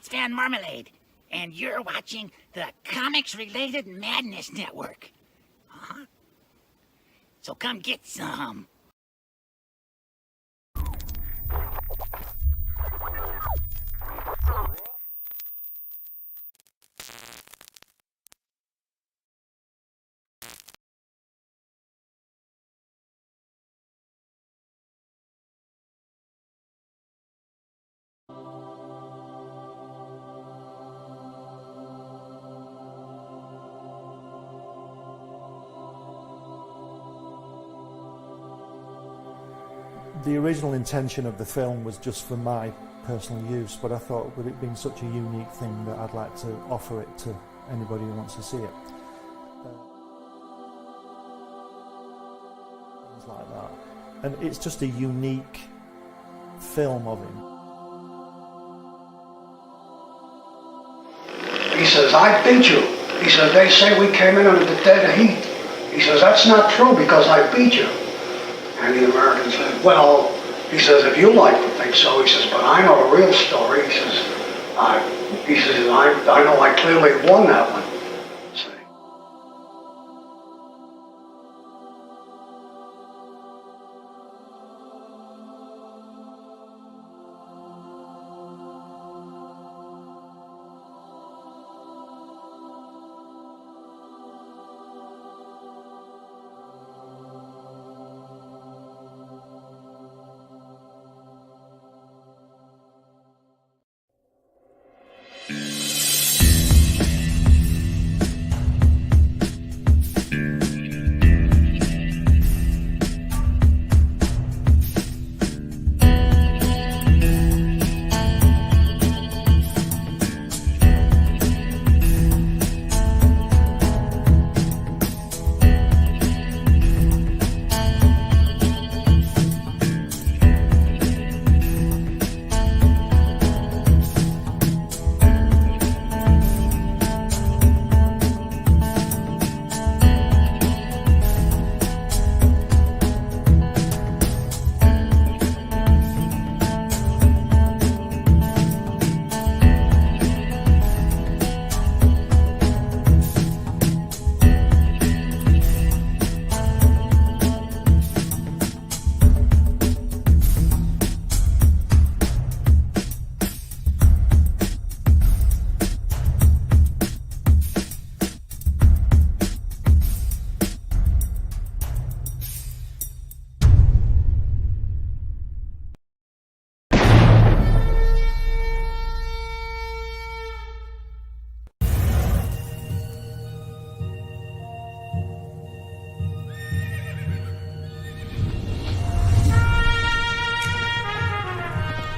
it's Van Marmalade, and you're watching the Comics-Related Madness Network. So come get some. The original intention of the film was just for my personal use, but I thought with it being such a unique thing that I'd like to offer it to anybody who wants to see it. Things like that. And it's just a unique film of him. He says, I beat you. He says, they say we came in under the dead heat. He says, that's not true because I beat you. And the American said, well, he says, if you like to think so, he says, but I know the real story. He says, I know I clearly won that one.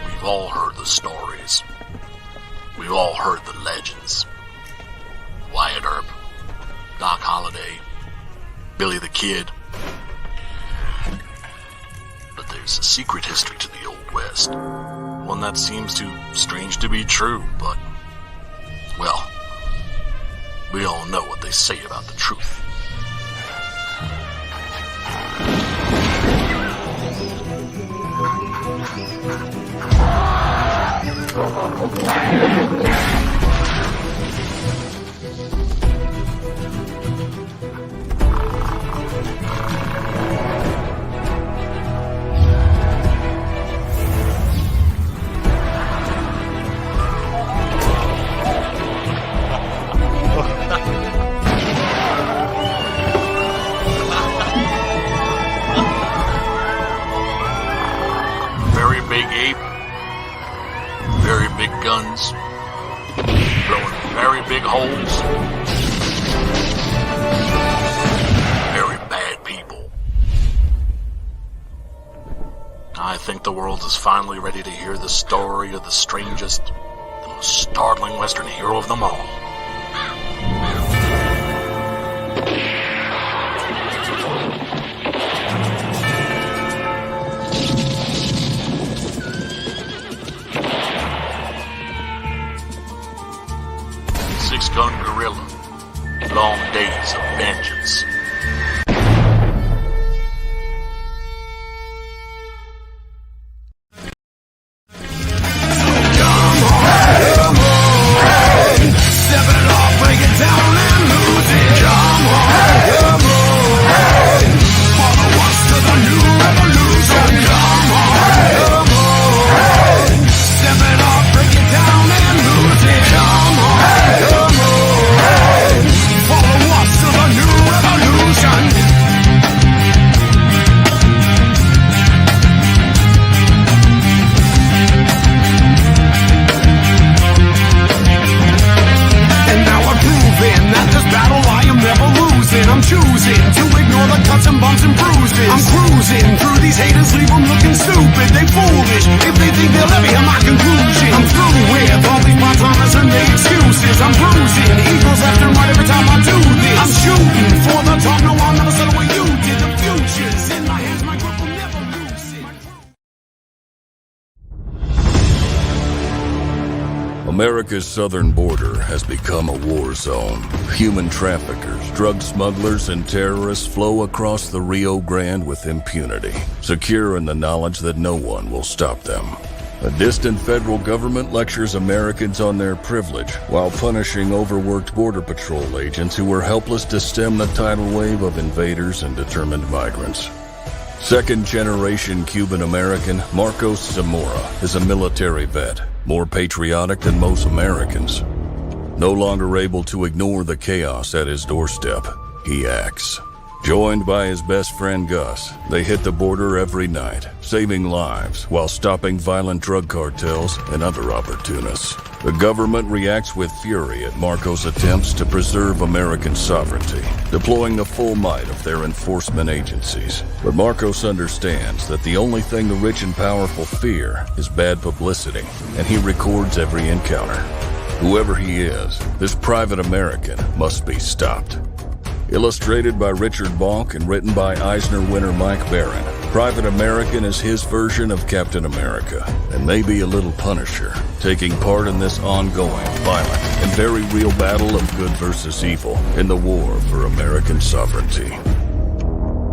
We've all heard the stories. We've all heard the legends. Wyatt Earp, Doc Holliday, Billy the Kid. But there's a secret history to the Old West. One that seems too strange to be true, but, well, we all know what they say about the truth. Very big ape, very big guns, blowing very big holes, very bad people. I think the world is finally ready to hear the story of the strangest, the most startling Western hero of them all. Six-gun gorilla, long days of vengeance. Come on, rufus. I'm cruising through these haters, leave them looking stupid. They foolish if they think they'll ever hear my conclusion. I'm through with all these part-timers and their excuses. I'm bruising eagles left and right every time I do this. I'm shooting for the top, no, I'll never settle what you did. The future's in my hands, my grip will never lose it. America's southern border has become a war zone. Human traffickers, drug smugglers, and terrorists flow across the Rio Grande with impunity, secure in the knowledge that no one will stop them. A distant federal government lectures Americans on their privilege while punishing overworked Border Patrol agents who were helpless to stem the tidal wave of invaders and determined migrants. Second-generation Cuban-American Marcos Zamora is a military vet, more patriotic than most Americans. No longer able to ignore the chaos at his doorstep, he acts. Joined by his best friend Gus, they hit the border every night, saving lives while stopping violent drug cartels and other opportunists. The government reacts with fury at Marcos' attempts to preserve American sovereignty, deploying the full might of their enforcement agencies. But Marcos understands that the only thing the rich and powerful fear is bad publicity, and he records every encounter. Whoever he is, this private American must be stopped. Illustrated by Richard Bonk and written by Eisner winner Mike Barron, Private American is his version of Captain America, and maybe a little Punisher, taking part in this ongoing, violent, and very real battle of good versus evil in the war for American sovereignty.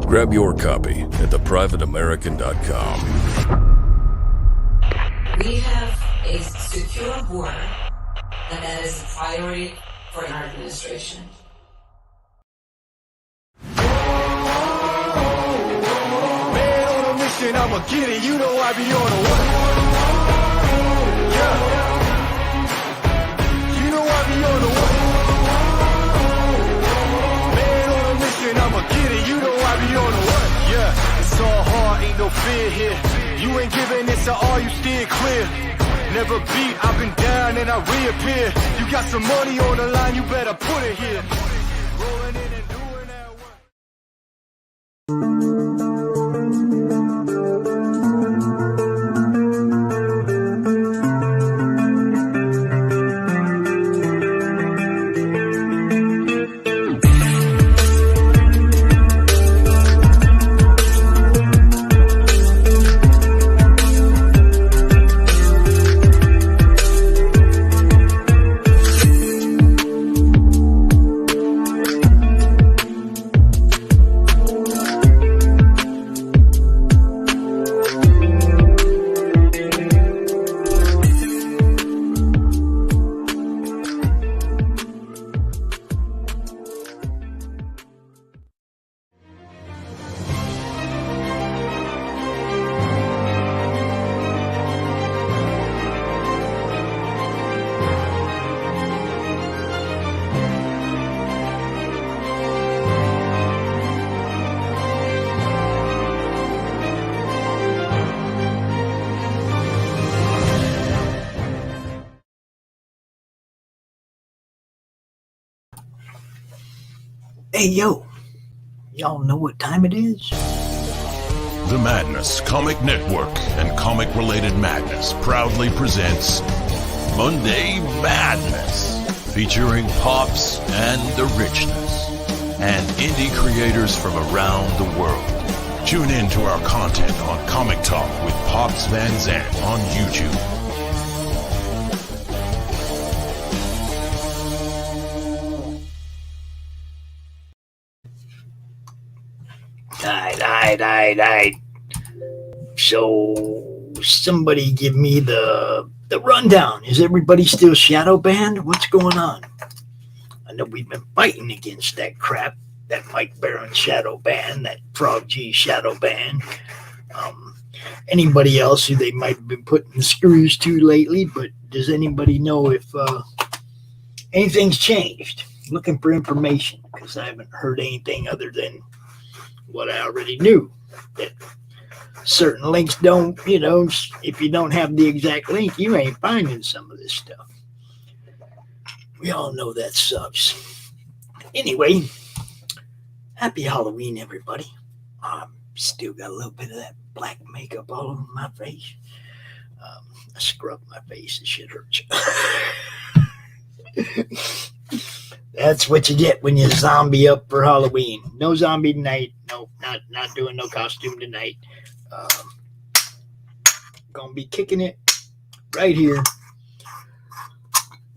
Grab your copy at theprivateamerican.com. We have a secure border, and that is a priority for our administration. I'ma get it, you know I be on the way. Yeah. You know I be on the way. Man on a mission, I'ma get it, you know I be on the way. Yeah, it's all hard, ain't no fear here. You ain't giving it, so all you steer clear. Never beat, I've been down and I reappear. You got some money on the line, you better put it here. Rolling in and doing that work. Hey, yo, y'all know what time it is? The Madness Comic Network and comic-related madness proudly presents Monday Madness, featuring Pops and the Richness, and indie creators from around the world. Tune in to our content on Comic Talk with Pops Van Zandt on YouTube. Alright. So, somebody give me the rundown. Is everybody still shadow banned? What's going on? I know we've been fighting against that crap, that Mike Barron shadow ban, that Frog G shadow ban. Anybody else who they might have been putting the screws to lately, but does anybody know if anything's changed? I'm looking for information because I haven't heard anything other than what I already knew, that certain links don't, if you don't have the exact link, you ain't finding some of this stuff. We all know that sucks. Anyway, happy Halloween, everybody. Still got a little bit of that black makeup all over my face. I scrub my face. The shit hurts. That's what you get when you zombie up for Halloween. No zombie tonight. No, not doing no costume tonight. Gonna be kicking it right here.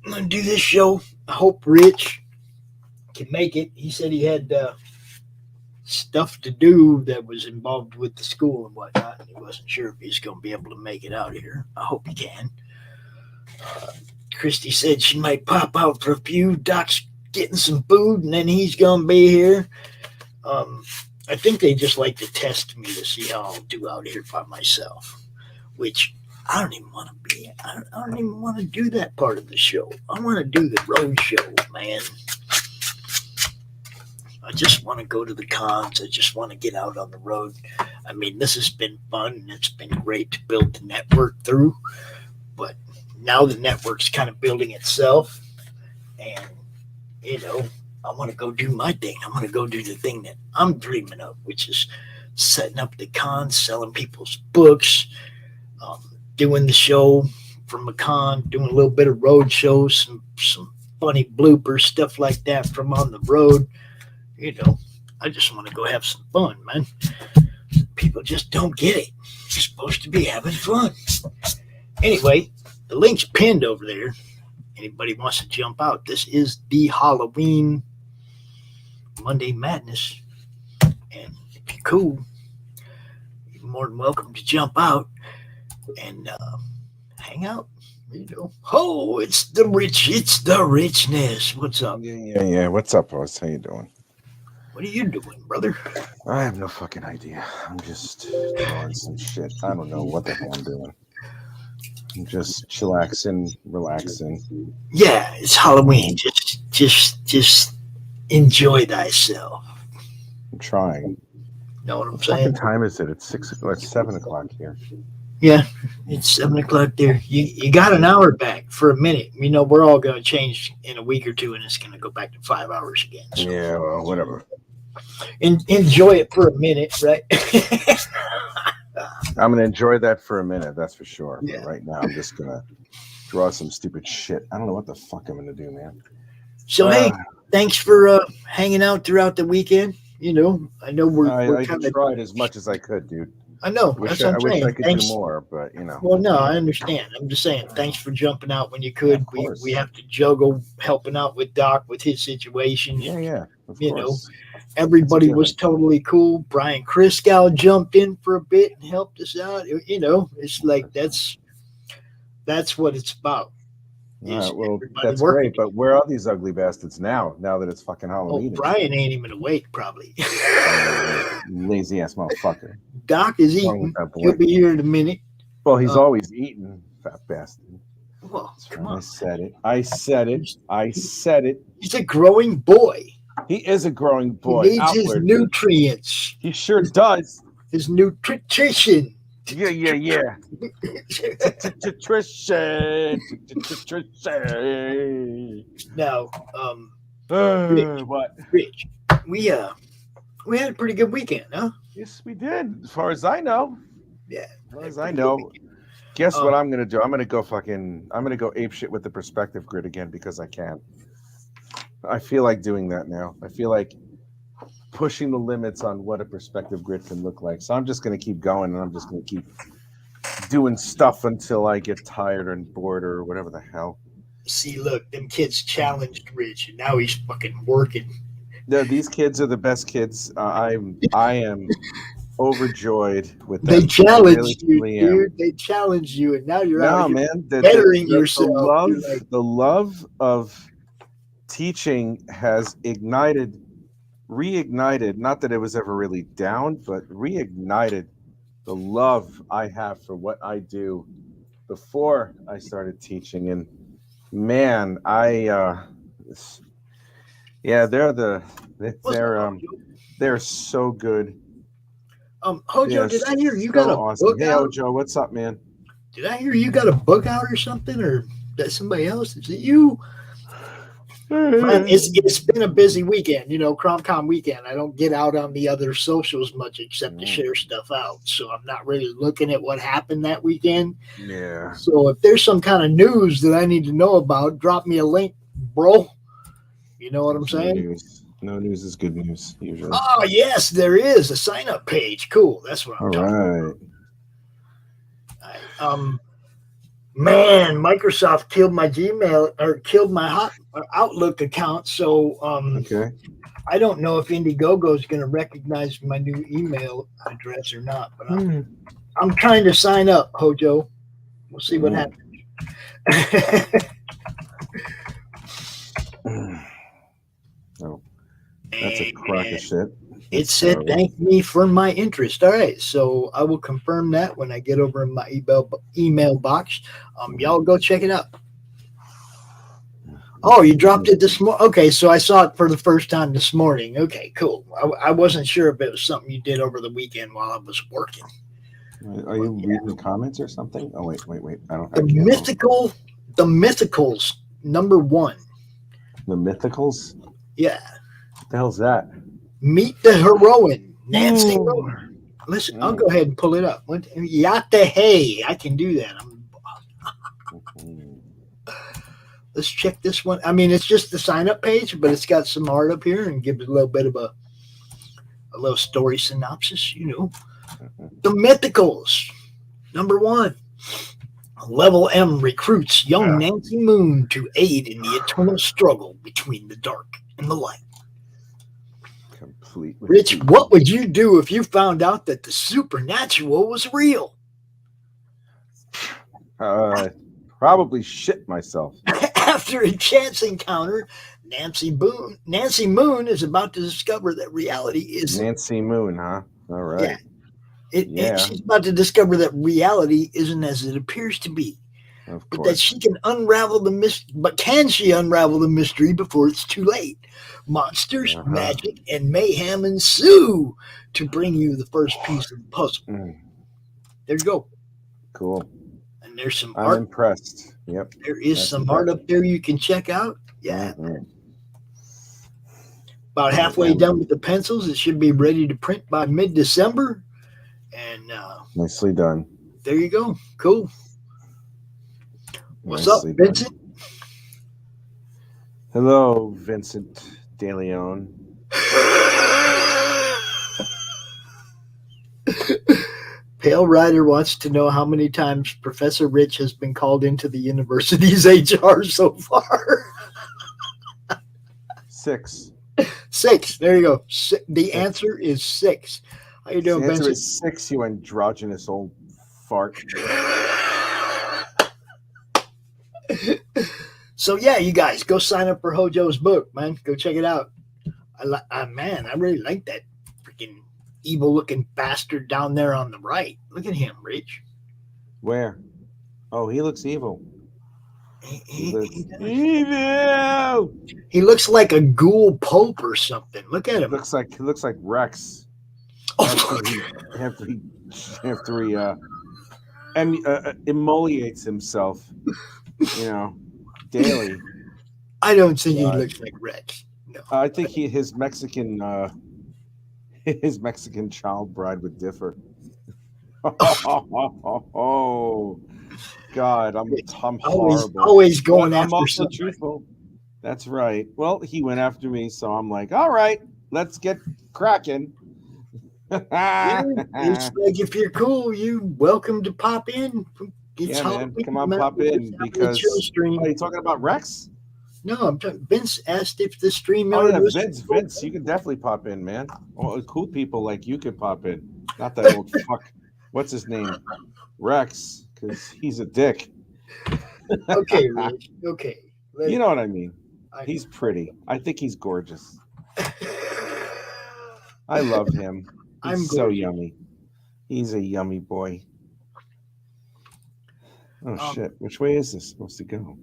I'm gonna do this show. I hope Rich can make it. He said he had stuff to do that was involved with the school and whatnot. And he wasn't sure if he's gonna be able to make it out here. I hope he can. Christie said she might pop out for a few. Doc's getting some food, and then he's gonna be here. I think they just like to test me to see how I'll do out here by myself, which I don't even want to be. I don't even want to do that part of the show. I want to do the road show, man. I just want to go to the cons. I just want to get out on the road. I mean, this has been fun, and it's been great to build the network through, but now the network's kind of building itself, and, you know, I want to go do my thing. I want to go do the thing that I'm dreaming of, which is setting up the cons, selling people's books, doing the show from a con, doing a little bit of road shows, some funny bloopers, stuff like that from on the road. You know, I just want to go have some fun, man. People just don't get it. You're supposed to be having fun. Anyway, the link's pinned over there. Anybody wants to jump out? This is the Halloween Monday Madness. And if you're cool, you're more than welcome to jump out and hang out. You know, oh, it's the richness. What's up? Yeah. What's up, boss? How you doing? What are you doing, brother? I have no fucking idea. I'm just doing some shit. I don't know what the hell I'm doing. I'm just chillaxing, relaxing. Yeah, it's Halloween. Just enjoy thyself. I'm trying. Know what I'm What saying? fucking time is it? It's 6 o'clock. It's 7 o'clock here. Yeah, it's 7 o'clock there. You got an hour back for a minute. You know, we're all going to change in a week or two, and it's going to go back to 5 hours again. So. Yeah, well, whatever. Enjoy it for a minute, right? I'm going to enjoy that for a minute, that's for sure. Yeah. But right now, I'm just going to draw some stupid shit. I don't know what the fuck I'm going to do, man. So, hey, thanks for hanging out throughout the weekend. You know, I know we're I kind of tried as much as I could, dude. I know. I wish That's what I'm saying. I could Thanks. do more, but, you know. Well, no, I understand. I'm just saying, thanks for jumping out when you could. Yeah, we have to juggle helping out with Doc with his situation. Yeah, of You course. know, everybody was totally cool. Brian Christgau jumped in for a bit and helped us out. You know, it's like that's what it's about. All right, well, everybody that's working. great, but where are these ugly bastards now that it's fucking Oh, Halloween? Brian ain't even awake, probably. Lazy ass motherfucker. Doc is What's wrong eating. with that boy? He'll be here in a minute. Well, he's always eating, fat bastard. Well, come I on. said it. He's a growing boy. He is a growing boy. He needs his outward. nutrients, He sure does. his nutrition. Yeah. Nutrition. Now, What? Rich, we had a pretty good weekend, huh? Yes, we did. As far as I know. Yeah. As far as I know. Guess what I'm gonna do? I'm gonna go ape shit with the perspective grid again because I can. I feel like doing that now. I feel like pushing the limits on what a perspective grid can look like. So I'm just gonna keep going, and I'm just gonna keep doing stuff until I get tired and bored or whatever the hell. See, look, them kids challenged Rich, and now he's fucking working. No, these kids are the best kids. I am overjoyed with them. They challenged you, really am. dude. They challenged you, and now you're out here man, bettering yourself. The love of teaching has reignited, not that it was ever really down, but reignited the love I have for what I do before I started teaching. And man, they're so good. Hojo, did I hear you got a book Hey, out? Hojo, what's up, man? Did I hear you got a book out or something, or that somebody else? Is it you? Man, it's been a busy weekend, CRoM Con weekend. I don't get out on the other socials much except to share stuff out. So I'm not really looking at what happened that weekend. Yeah. So if there's some kind of news that I need to know about, drop me a link, bro. You know what I'm saying? No news is good news, usually. Oh, yes, there is a sign-up page. Cool. That's what I'm talking about. Man, Microsoft killed my Gmail or killed my Outlook account. So okay. I don't know if Indiegogo is going to recognize my new email address or not. But I'm trying to sign up, Hojo. We'll see what happens. Oh, that's a crock of shit. It said, thank me for my interest. All right. So I will confirm that when I get over in my email box. Y'all go check it out. Oh, you dropped it this morning. Okay. So I saw it for the first time this morning. Okay, cool. I wasn't sure if it was something you did over the weekend while I was working. Are you reading the comments or something? Oh, wait. I don't. The Mythicals, number 1. The Mythicals? Yeah. What the hell's that? Meet the Heroine, Nancy Miller. Listen, I'll go ahead and pull it up. Yatta hey, I can do that. Let's check this one. I mean, it's just the sign-up page, but it's got some art up here and gives a little bit of a little story synopsis, The Mythicals, number 1. Level M recruits young Nancy Moon to aid in the eternal struggle between the dark and the light. Rich, what would you do if you found out that the supernatural was real? Probably shit myself. After a chance encounter, Nancy Moon is about to discover that reality is Nancy Moon, huh? All right. Yeah. She's about to discover that reality isn't as it appears to be. Of course. But that she can unravel the mystery. But can she unravel the mystery before it's too late? Monsters, magic, and mayhem ensue to bring you the first piece of the puzzle. There you go. Cool. And there's some I'm art. impressed. Yep. There is some art up there you can check out. Yeah. About halfway done with the pencils. It should be ready to print by mid-December. And nicely done. There you go. Cool. What's up, Vincent? Hello, Vincent De Leon. Pale Rider wants to know how many times Professor Rich has been called into the university's HR so far. 6. 6. There you go. The answer is 6. How you doing, the answer Vincent? is 6, you androgynous old fart. So yeah, you guys go sign up for Hojo's book, man. Go check it out. I really like that freaking evil-looking bastard down there on the right. Look at him, Rich. Where? Oh, he looks evil. He evil. He looks like a ghoul pope or something. Look at him. He looks like Rex. After he emoliates himself, daily. I don't think he looks like Rex. No. I think his Mexican child bride would differ. Oh God, I'm horrible. Always going after also something. Truthful. That's right. Well, he went after me, so I'm like, all right, let's get cracking. It's like if you're cool, you're welcome to pop in. It's man. Come on, pop in because. Are you talking about Rex? No, I'm talking. Vince asked if the stream. Oh yeah, Vince, you can definitely pop in, man. Oh, cool people like you could pop in. Not that old fuck. What's his name? Rex, because he's a dick. Okay, Rich. Okay. You know what I mean. He's pretty. I think he's gorgeous. I love him. He's so yummy. He's a yummy boy. Oh shit! Which way is this supposed to go?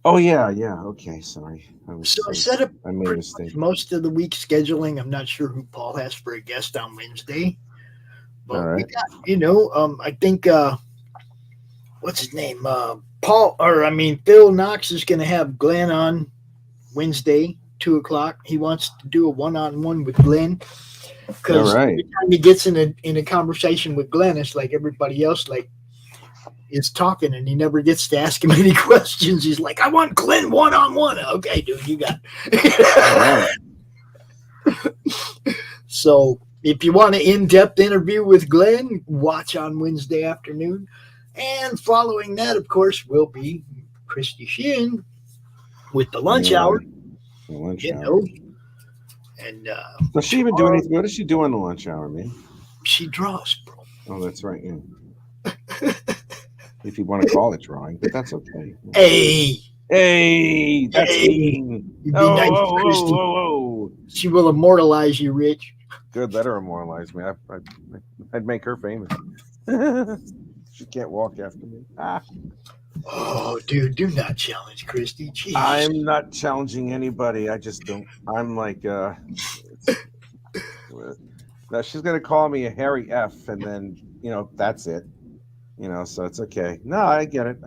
Oh yeah. Okay, sorry. I set up. I made a mistake. Most of the week scheduling. I'm not sure who Paul has for a guest on Wednesday, but all right. we got. I think what's his name? Phil Knox is going to have Glenn on Wednesday, 2:00. He wants to do a one-on-one with Glenn because every time he gets in a conversation with Glenn, it's like everybody else is talking, and he never gets to ask him any questions. He's like, "I want Glenn one-on-one." Okay, dude, you got it. So if you want an in-depth interview with Glenn, watch on Wednesday afternoon. And following that, of course, will be Christie Shinn with the lunch hour. And does she even do anything? What does she do on the lunch hour, man? She draws, bro. Oh, that's right. Yeah. If you want to call it drawing, but that's okay. Hey, that's mean. You'd be nice, Christie. She will immortalize you, Rich. Good, let her immortalize me. I'd make her famous. She can't walk after me. Oh, dude, do not challenge Christie. Jeez. I'm not challenging anybody. I just don't. I'm like, now she's gonna call me a hairy F, and then that's it. So it's okay. No, I get it.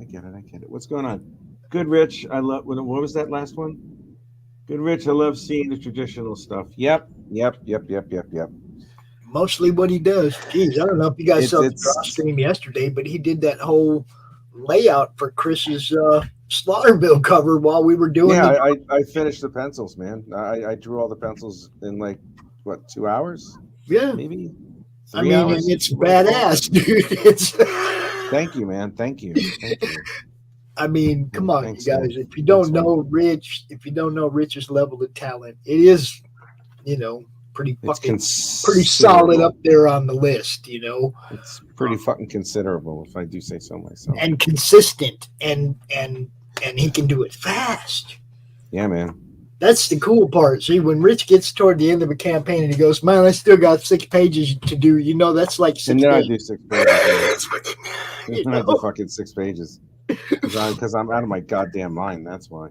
What's going on? Good, Rich. I love. What was that last one? Good, Rich. I love seeing the traditional stuff. Yep. Mostly what he does. Jeez, I don't know if you guys saw the draw stream yesterday, but he did that whole layout for Chris's Slaughterville cover while we were doing. Yeah, I finished the pencils, man. I drew all the pencils in 2 hours? Yeah, maybe. 3 hours? And it's badass, dude. Thank you, man. Thank you. I mean, come on, thanks, you guys. Man. If you don't know Rich's level of talent, it is, pretty solid up there on the list. It's pretty fucking considerable, if I do say so myself. And consistent, and he can do it fast. Yeah, man. That's the cool part. See, when Rich gets toward the end of a campaign and he goes, "Man, I still got 6 pages to do," that's like 6 pages. And then I do 6 pages. I do fucking 6 pages. Because I'm out of my goddamn mind. That's why.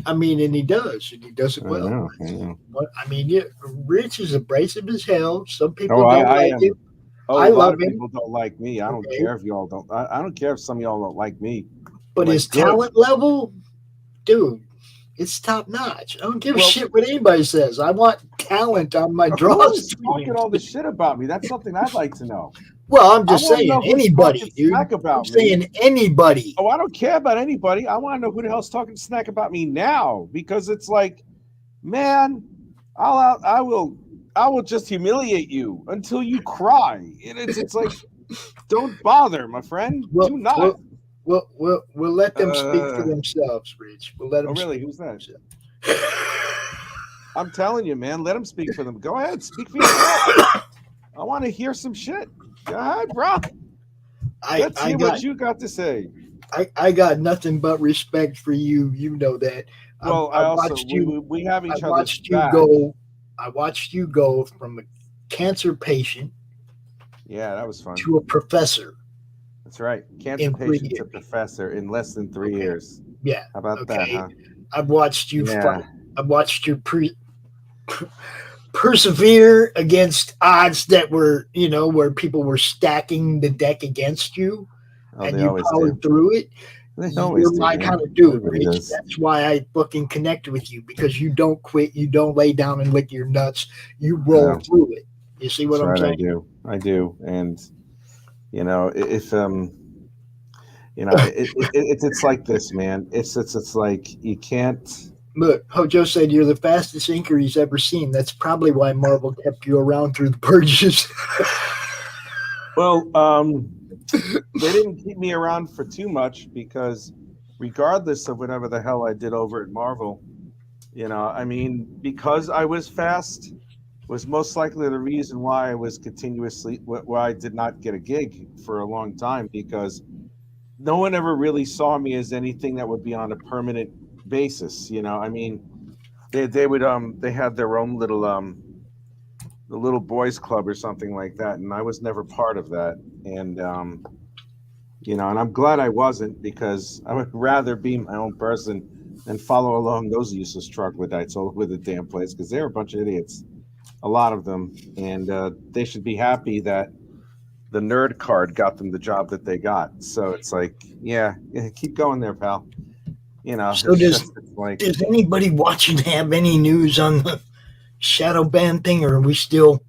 I mean, and he does it well. I know. But I mean, Rich is abrasive as hell. Some people don't like him. I love him. People don't like me. I don't care if y'all don't. I don't care if some of y'all don't like me. But his talent level, dude, it's top notch. I don't give a shit what anybody says. I want talent on my draws. Talking all this shit about me. That's something I'd like to know. Well, I'm just saying anybody, dude. I'm saying anybody. Oh, I don't care about anybody. I want to know who the hell's talking smack about me now, because it's like, man, I will just humiliate you until you cry. It's like, don't bother, my friend. Do not. We'll let them speak for themselves, Rich. We'll let them. Oh, really? Who's that? I'm telling you, man. Let them speak for them. Go ahead, speak for yourself. I want to hear some shit. Go ahead, bro. Let's hear what you got to say. I got nothing but respect for you. You know that. Well, we have each other's back. I watched you go from a cancer patient. Yeah, that was fun. To a professor. That's right. Cancer patient to professor in less than 3 years. Yeah. How about that, huh? I've watched you fight. I've watched you persevere against odds that were, where people were stacking the deck against you, and you powered through it. You're my kind of dude, Rich. That's why I fucking connect with you, because you don't quit, you don't lay down and lick your nuts, you roll through it. You see what I'm saying? I do, and if it's like this, man. It's like you can't. Look, Hojo said you're the fastest inker he's ever seen. That's probably why Marvel kept you around through the purges. Well, they didn't keep me around for too much, because regardless of whatever the hell I did over at Marvel, because I was fast was most likely the reason why I was why I did not get a gig for a long time, because no one ever really saw me as anything that would be on a permanent basis. They would they had their own little the little boys club or something like that, and I was never part of that. And and I'm glad I wasn't, because I would rather be my own person than follow along those useless troglodytes all over the damn place, because they're a bunch of idiots, a lot of them, and they should be happy that the nerd card got them the job that they got. So it's like, yeah, keep going there, pal. You know, So it's like, does anybody watching have any news on the shadow ban thing, or do we still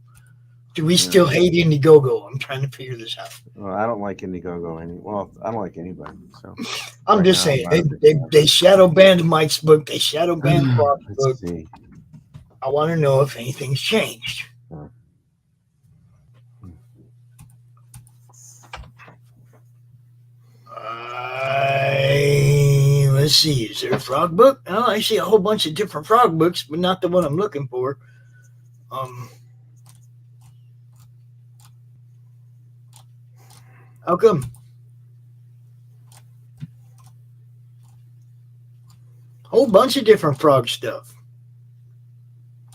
hate Indiegogo? I'm trying to figure this out. well, I don't like Indiegogo I don't like anybody. So I'm just saying they shadow banned Mike's book. They shadow banned Bob's book. See. I want to know if anything's changed. Let's see. Is there a frog book? Oh, I see a whole bunch of different frog books, but not the one I'm looking for. How come? Whole bunch of different frog stuff.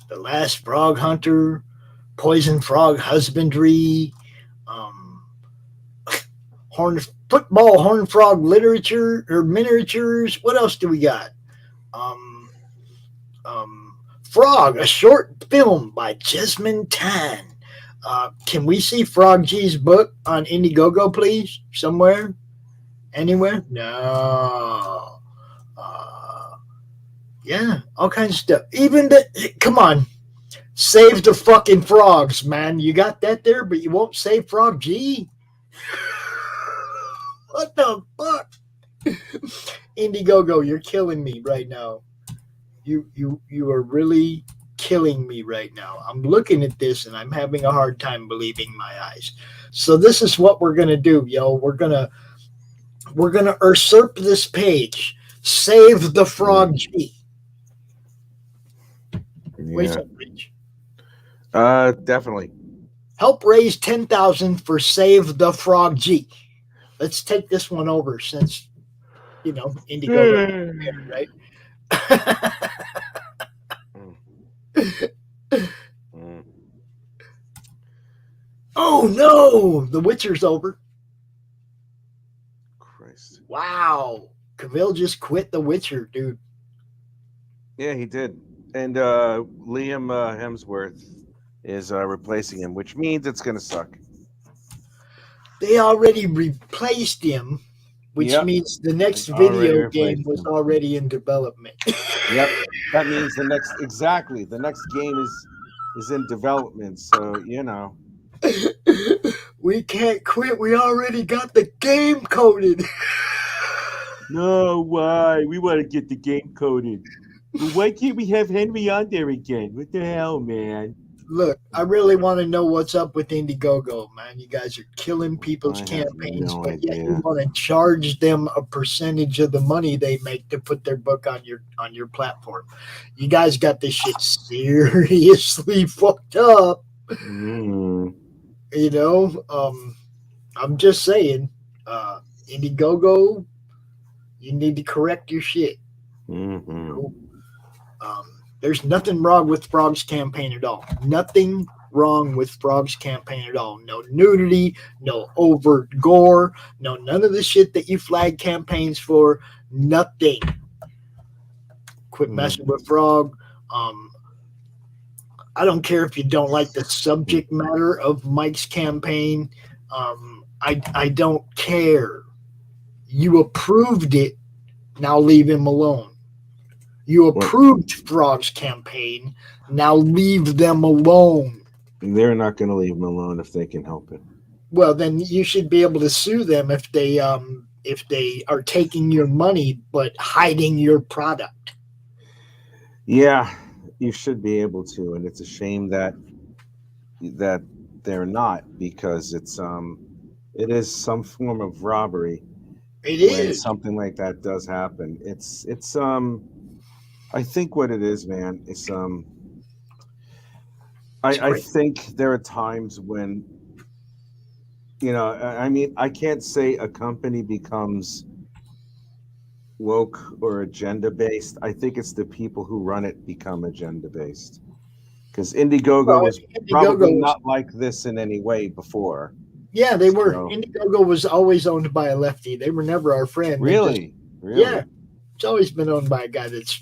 The Last Frog Hunter, Poison Frog Husbandry, Horn Frog literature or miniatures. What else do we got? Frog, a short film by Jesmyn Tan. Can we see Frog G's book on Indiegogo, please? Somewhere? Anywhere? No. Yeah, all kinds of stuff. Even come on. Save the fucking frogs, man. You got that there, but you won't save Frog G? What the fuck? Indiegogo, you're killing me right now. You are really killing me right now. I'm looking at this and I'm having a hard time believing my eyes. So this is what we're gonna do, yo. We're gonna usurp this page. Save the Frog G. Yeah. Definitely. Help raise 10,000 for Save the Frog G. Let's take this one over since, Indiegogo, right? Oh no, The Witcher's over. Christ. Wow. Cavill just quit The Witcher, dude. Yeah, he did. And Liam Hemsworth is replacing him, which means it's going to suck. They already replaced him, which means the next video game was already in development. Yep. That means the next game is in development. So, We can't quit. We already got the game coded. No, why? We want to get the game coded. But why can't we have Henry on there again? What the hell, man? Look, I really want to know what's up with Indiegogo, man. You guys are killing people's campaigns, but yet you want to charge them a percentage of the money they make to put their book on your platform. You guys got this shit seriously fucked up. I'm just saying, Indiegogo, you need to correct your shit. There's nothing wrong with Frog's campaign at all. Nothing wrong with Frog's campaign at all. No nudity, no overt gore, no none of the shit that you flag campaigns for. Nothing. Quit messing with Frog. I don't care if you don't like the subject matter of Mike's campaign. I don't care. You approved it. Now leave him alone. You approved Frog's campaign. Now leave them alone. They're not going to leave them alone if they can help it. Well, then you should be able to sue them if they are taking your money but hiding your product. Yeah, you should be able to, and it's a shame that they're not, because it is some form of robbery. It is. Something like that does happen. It's I think what it is, man, is I think there are times when, I can't say a company becomes woke or agenda based. I think it's the people who run it become agenda based. Because Indiegogo was probably not like this in any way before. Yeah, they were. Indiegogo was always owned by a lefty. They were never our friend. Really? Yeah. It's always been owned by a guy that's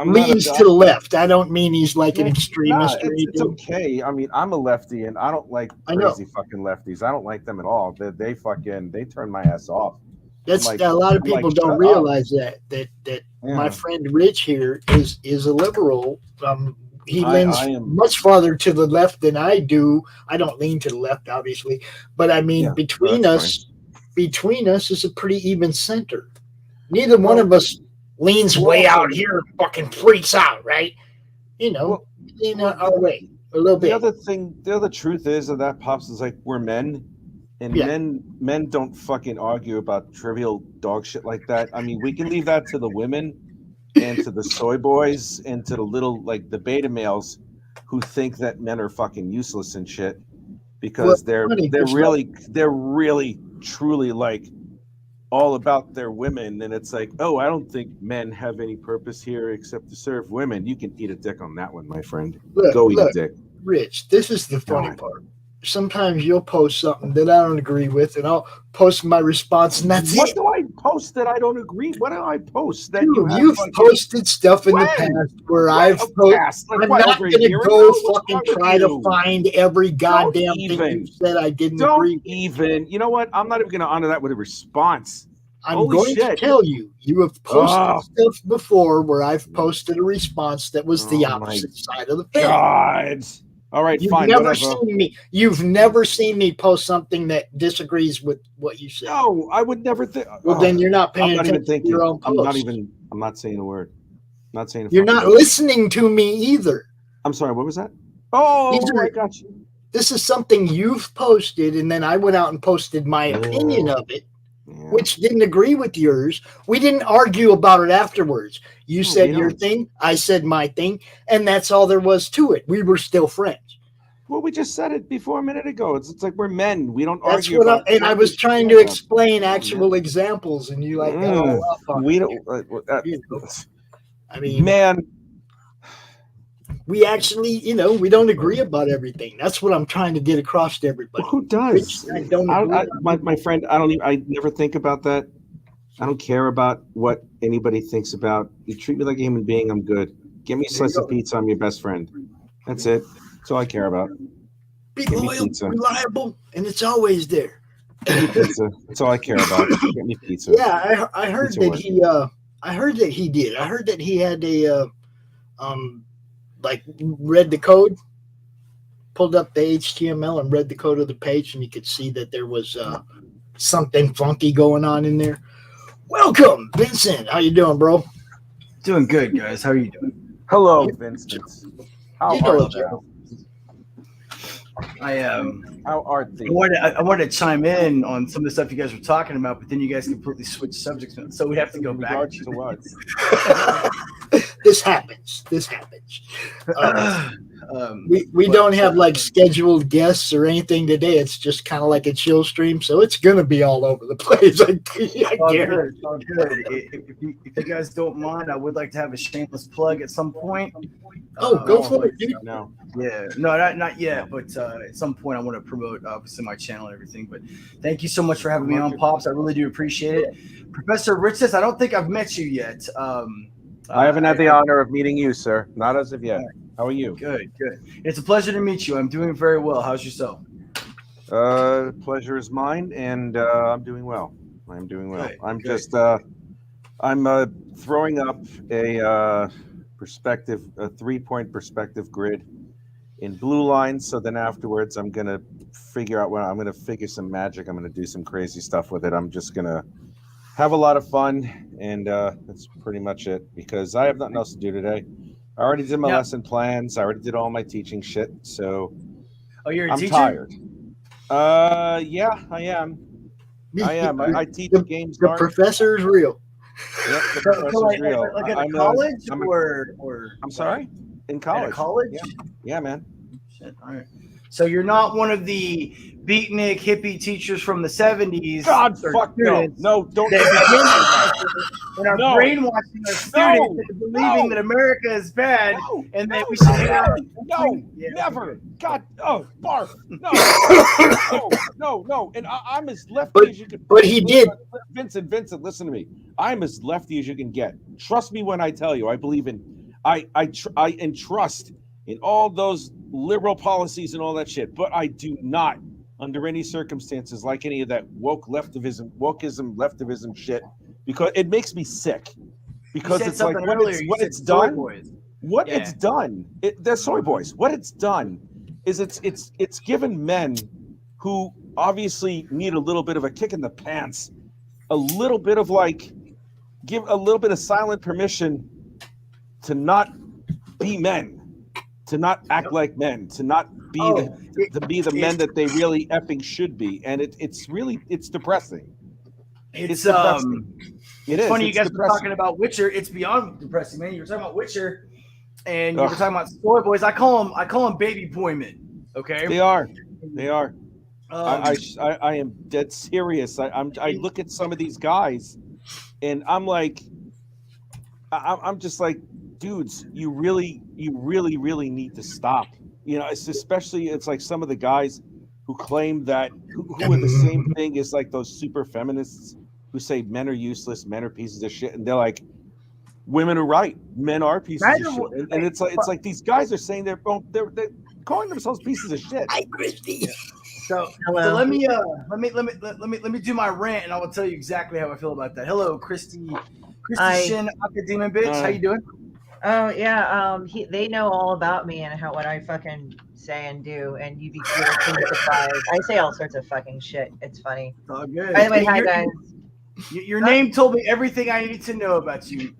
leans to the left. I don't mean he's like an extremist or anything. It's okay. I mean, I'm a lefty, and I don't like crazy fucking lefties. I don't like them at all. They turn my ass off. That's a lot of people don't realize that my friend Rich here is a liberal. He leans much farther to the left than I do. I don't lean to the left, obviously, but I mean between us is a pretty even center. Neither one of us leans way out here and fucking freaks out, right? You know, in our way a little bit. The other truth is that Pops is like, we're men, and men don't fucking argue about trivial dog shit like that. I mean, we can leave that to the women and to the soy boys and to the little, like, the beta males who think that men are fucking useless and shit, because they're really truly like all about their women. And it's like, oh, I don't think men have any purpose here except to serve women. You can eat a dick on that one, my friend. Go eat a dick. Rich, this is the funny part. Sometimes you'll post something that I don't agree with, and I'll post my response, and that's what do I post that I don't agree? What do I post that you've posted stuff in the past where I've posted? I'm not going to go fucking try to find every goddamn thing you said I didn't agree with. You know what? I'm not even going to honor that with a response. I'm going to tell you, you have posted stuff before where I've posted a response that was the opposite side of the fence. God. All right, fine. You've never seen me post something that disagrees with what you said. No, I would never think. Well, then you're not paying attention to your own post. I'm not saying a word. I'm not saying. You're not listening to me either. I'm sorry. What was that? Oh, I got you. This is something you've posted, and then I went out and posted my opinion of it, which didn't agree with yours. We didn't argue about it afterwards. You said your thing, I said my thing, and that's all there was to it. We were still friends. Well, we just said it before a minute ago. It's like we're men. We don't that's argue. And I was trying to explain actual examples, and you like, we don't. I mean, man, we actually, we don't agree about everything. That's what I'm trying to get across to everybody. Who does? I don't my friend, I never think about that. I don't care about what anybody thinks about. You treat me like a human being, I'm good. Give me a slice of pizza, I'm your best friend. That's it. That's all I care about. Be loyal, reliable, and it's always there. Pizza. That's all I care about. Get me pizza. Yeah, I heard that he I heard that he did. I heard that he had a read the code, pulled up the HTML and read the code of the page, and you could see that there was something funky going on in there. Welcome, Vincent. How you doing, bro? Doing good, guys. How are you doing? Hello, Vincent. How are you? How are things? I wanted to chime in on some of the stuff you guys were talking about, but then you guys completely switched subjects, so we have to go back to what? This happens. We don't have like scheduled guests or anything today. It's just kind of like a chill stream, so it's gonna be all over the place. I good. If you guys don't mind, I would like to have a shameless plug at some point. Go for it, dude. No, not yet, but at some point I want to promote obviously my channel and everything. But thank you so much for having me on, Pops. I really do appreciate it. Professor Richness, I don't think I've met you yet. I haven't had the honor of meeting you, sir. Not as of yet. How are you? Good. It's a pleasure to meet you. I'm doing very well. How's yourself? Pleasure is mine, and I'm doing well. Good, I'm just I'm throwing up a 3-point perspective grid in blue lines. So then afterwards, I'm gonna figure some magic. I'm gonna do some crazy stuff with it. I'm just gonna have a lot of fun, and that's pretty much it, because I have nothing else to do today. I already did my lesson plans. I already did all my teaching shit. So you're a I'm teacher? tired. Yeah, I am. I teach games. The professor is real. Yep, the professor's real. Like at college, or I'm sorry, in college. At college? Yeah, man. Shit. All right. So you're not one of the beatnik hippie teachers from the 70s. God, fuck no. No, don't. And are brainwashing our students into believing that America is bad and that we should hang out. Never. God, barf. No. And I'm as lefty as you can. But he did. Vincent, listen to me. I'm as lefty as you can get. Trust me when I tell you, I believe in I entrust in all those liberal policies and all that shit, but I do not, under any circumstances, like any of that wokeism, leftivism shit, because it makes me sick. Because it's like what it's done. What it's done. They're soy boys. What it's done is it's given men who obviously need a little bit of a kick in the pants, a little bit of like, give a little bit of silent permission to not be men, to not act like men, to not be the men that they really effing should be, and it's depressing. It's depressing. It's funny you guys were talking about Witcher. It's beyond depressing, man. You were talking about Witcher, and you were talking about soy boys. I call them baby boy men. Okay, they are. I am dead serious. I look at some of these guys, and I'm like, I'm just like, dudes, you really need to stop. You know, it's like some of the guys who claim that who are the same thing as like those super feminists who say men are useless, men are pieces of shit, and they're like, women are right, men are pieces of shit, and it's like these guys are saying they're calling themselves pieces of shit. Hi, Christie. So let me do my rant, and I will tell you exactly how I feel about that. Hello, Christie Shinn, Academia bitch. How you doing? Oh yeah, they know all about me and what I fucking say and do, and you'd be surprised. I say all sorts of fucking shit. It's funny. It's all good. By the way, hi guys. Your name told me everything I need to know about you.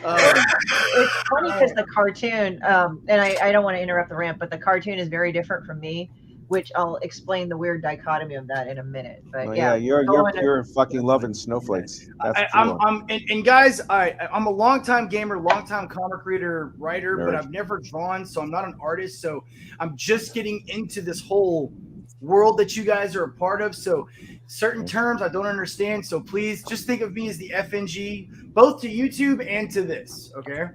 It's funny because the cartoon, and I don't want to interrupt the rant, but the cartoon is very different from me, which I'll explain the weird dichotomy of that in a minute. But you're fucking loving snowflakes. And guys, I'm a longtime gamer, longtime comic reader, writer, but I've never drawn, so I'm not an artist. So I'm just getting into this whole world that you guys are a part of. So certain terms I don't understand. So please just think of me as the FNG, both to YouTube and to this. Okay.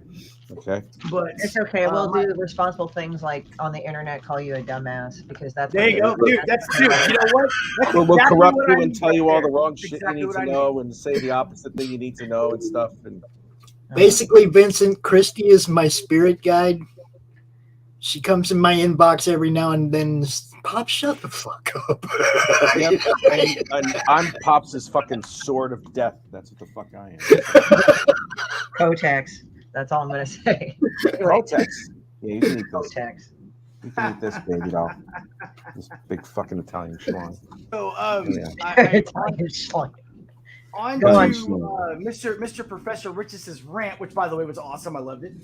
But it's okay. We'll do responsible things like on the internet call you a dumbass because that's there you go, dude. That's true. You know what? We'll corrupt you and tell you all the wrong shit you need to know and say the opposite thing you need to know and stuff. And basically, Vincent, Christie is my spirit guide. She comes in my inbox every now and then. Pop, shut the fuck up. Yep. and I'm Pop's fucking sword of death. That's what the fuck I am. Kotex. That's all I'm gonna say. Kotex. Yeah, you can eat this. Kotex. You can eat this, baby doll. This big fucking Italian schlong. So, Italian schlong. On to Mr. Professor Rich's rant, which by the way was awesome. I loved it.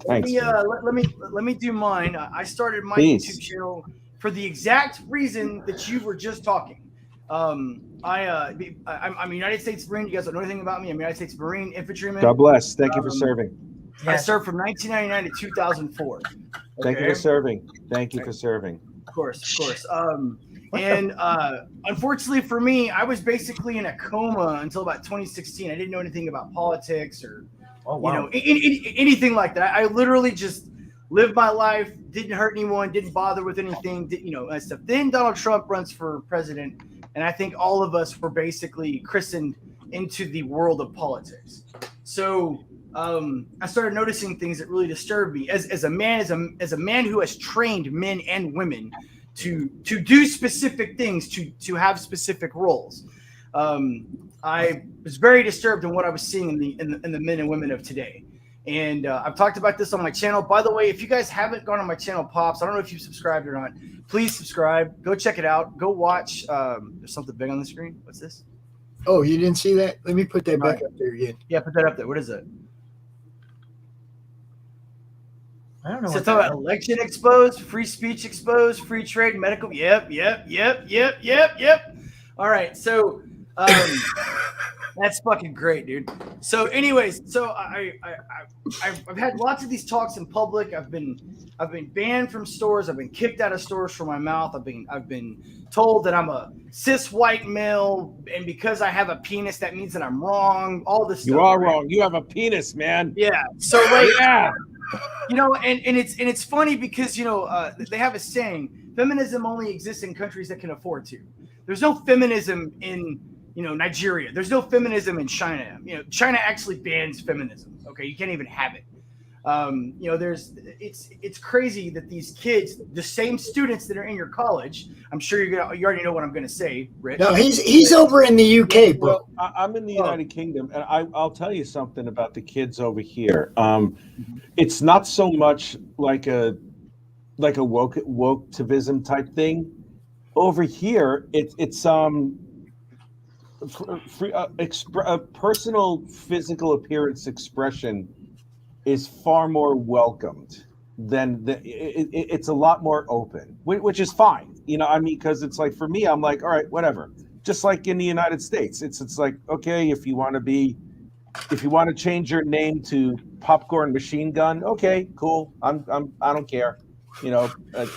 Thanks. Let me do mine. I started my YouTube channel for the exact reason that you were just talking. I'm a United States Marine. You guys don't know anything about me. I'm a United States Marine infantryman. God bless. Thank you for serving. I served from 1999 to 2004. Thank you for serving. Thank you for serving. Of course. And unfortunately for me, I was basically in a coma until about 2016. I didn't know anything about politics or anything like that. I literally just lived my life, didn't hurt anyone, didn't bother with anything, that stuff. Then Donald Trump runs for president, and I think all of us were basically christened into the world of politics. So I started noticing things that really disturbed me as a man who has trained men and women to do specific things, to have specific roles. I was very disturbed in what I was seeing in the men and women of today. And I've talked about this on my channel. By the way, if you guys haven't gone on my channel, Pops, I don't know if you've subscribed or not. Please subscribe. Go check it out. Go watch. There's something big on the screen. What's this? Oh, you didn't see that? Let me put that back up there again. Yeah, put that up there. What is it? I don't know. So it's about election exposed, free speech exposed, free trade, medical. Yep. All right. So that's fucking great, dude. So anyways, I've had lots of these talks in public. I've been banned from stores. I've been kicked out of stores for my mouth. I've been told that I'm a cis white male, and because I have a penis, that means that I'm wrong. All this stuff. You are wrong. You have a penis, man. Yeah. So and it's funny because they have a saying: feminism only exists in countries that can afford to. There's no feminism in Nigeria. There's no feminism in China. China actually bans feminism. Okay, you can't even have it. You know, it's crazy that these kids, the same students that are in your college, I'm sure you already know what I'm going to say, Rich. No, he's over in the UK, bro. Well, I'm in the United Kingdom, and I'll tell you something about the kids over here. It's not so much like a wokeism type thing. Over here, it's personal physical appearance expression is far more welcomed than it's a lot more open, which is fine. You know, I mean, because it's like, for me, I'm like, all right, whatever. Just like in the United States, it's like, okay, if you want to change your name to Popcorn Machine Gun, okay, cool. I don't care. You know,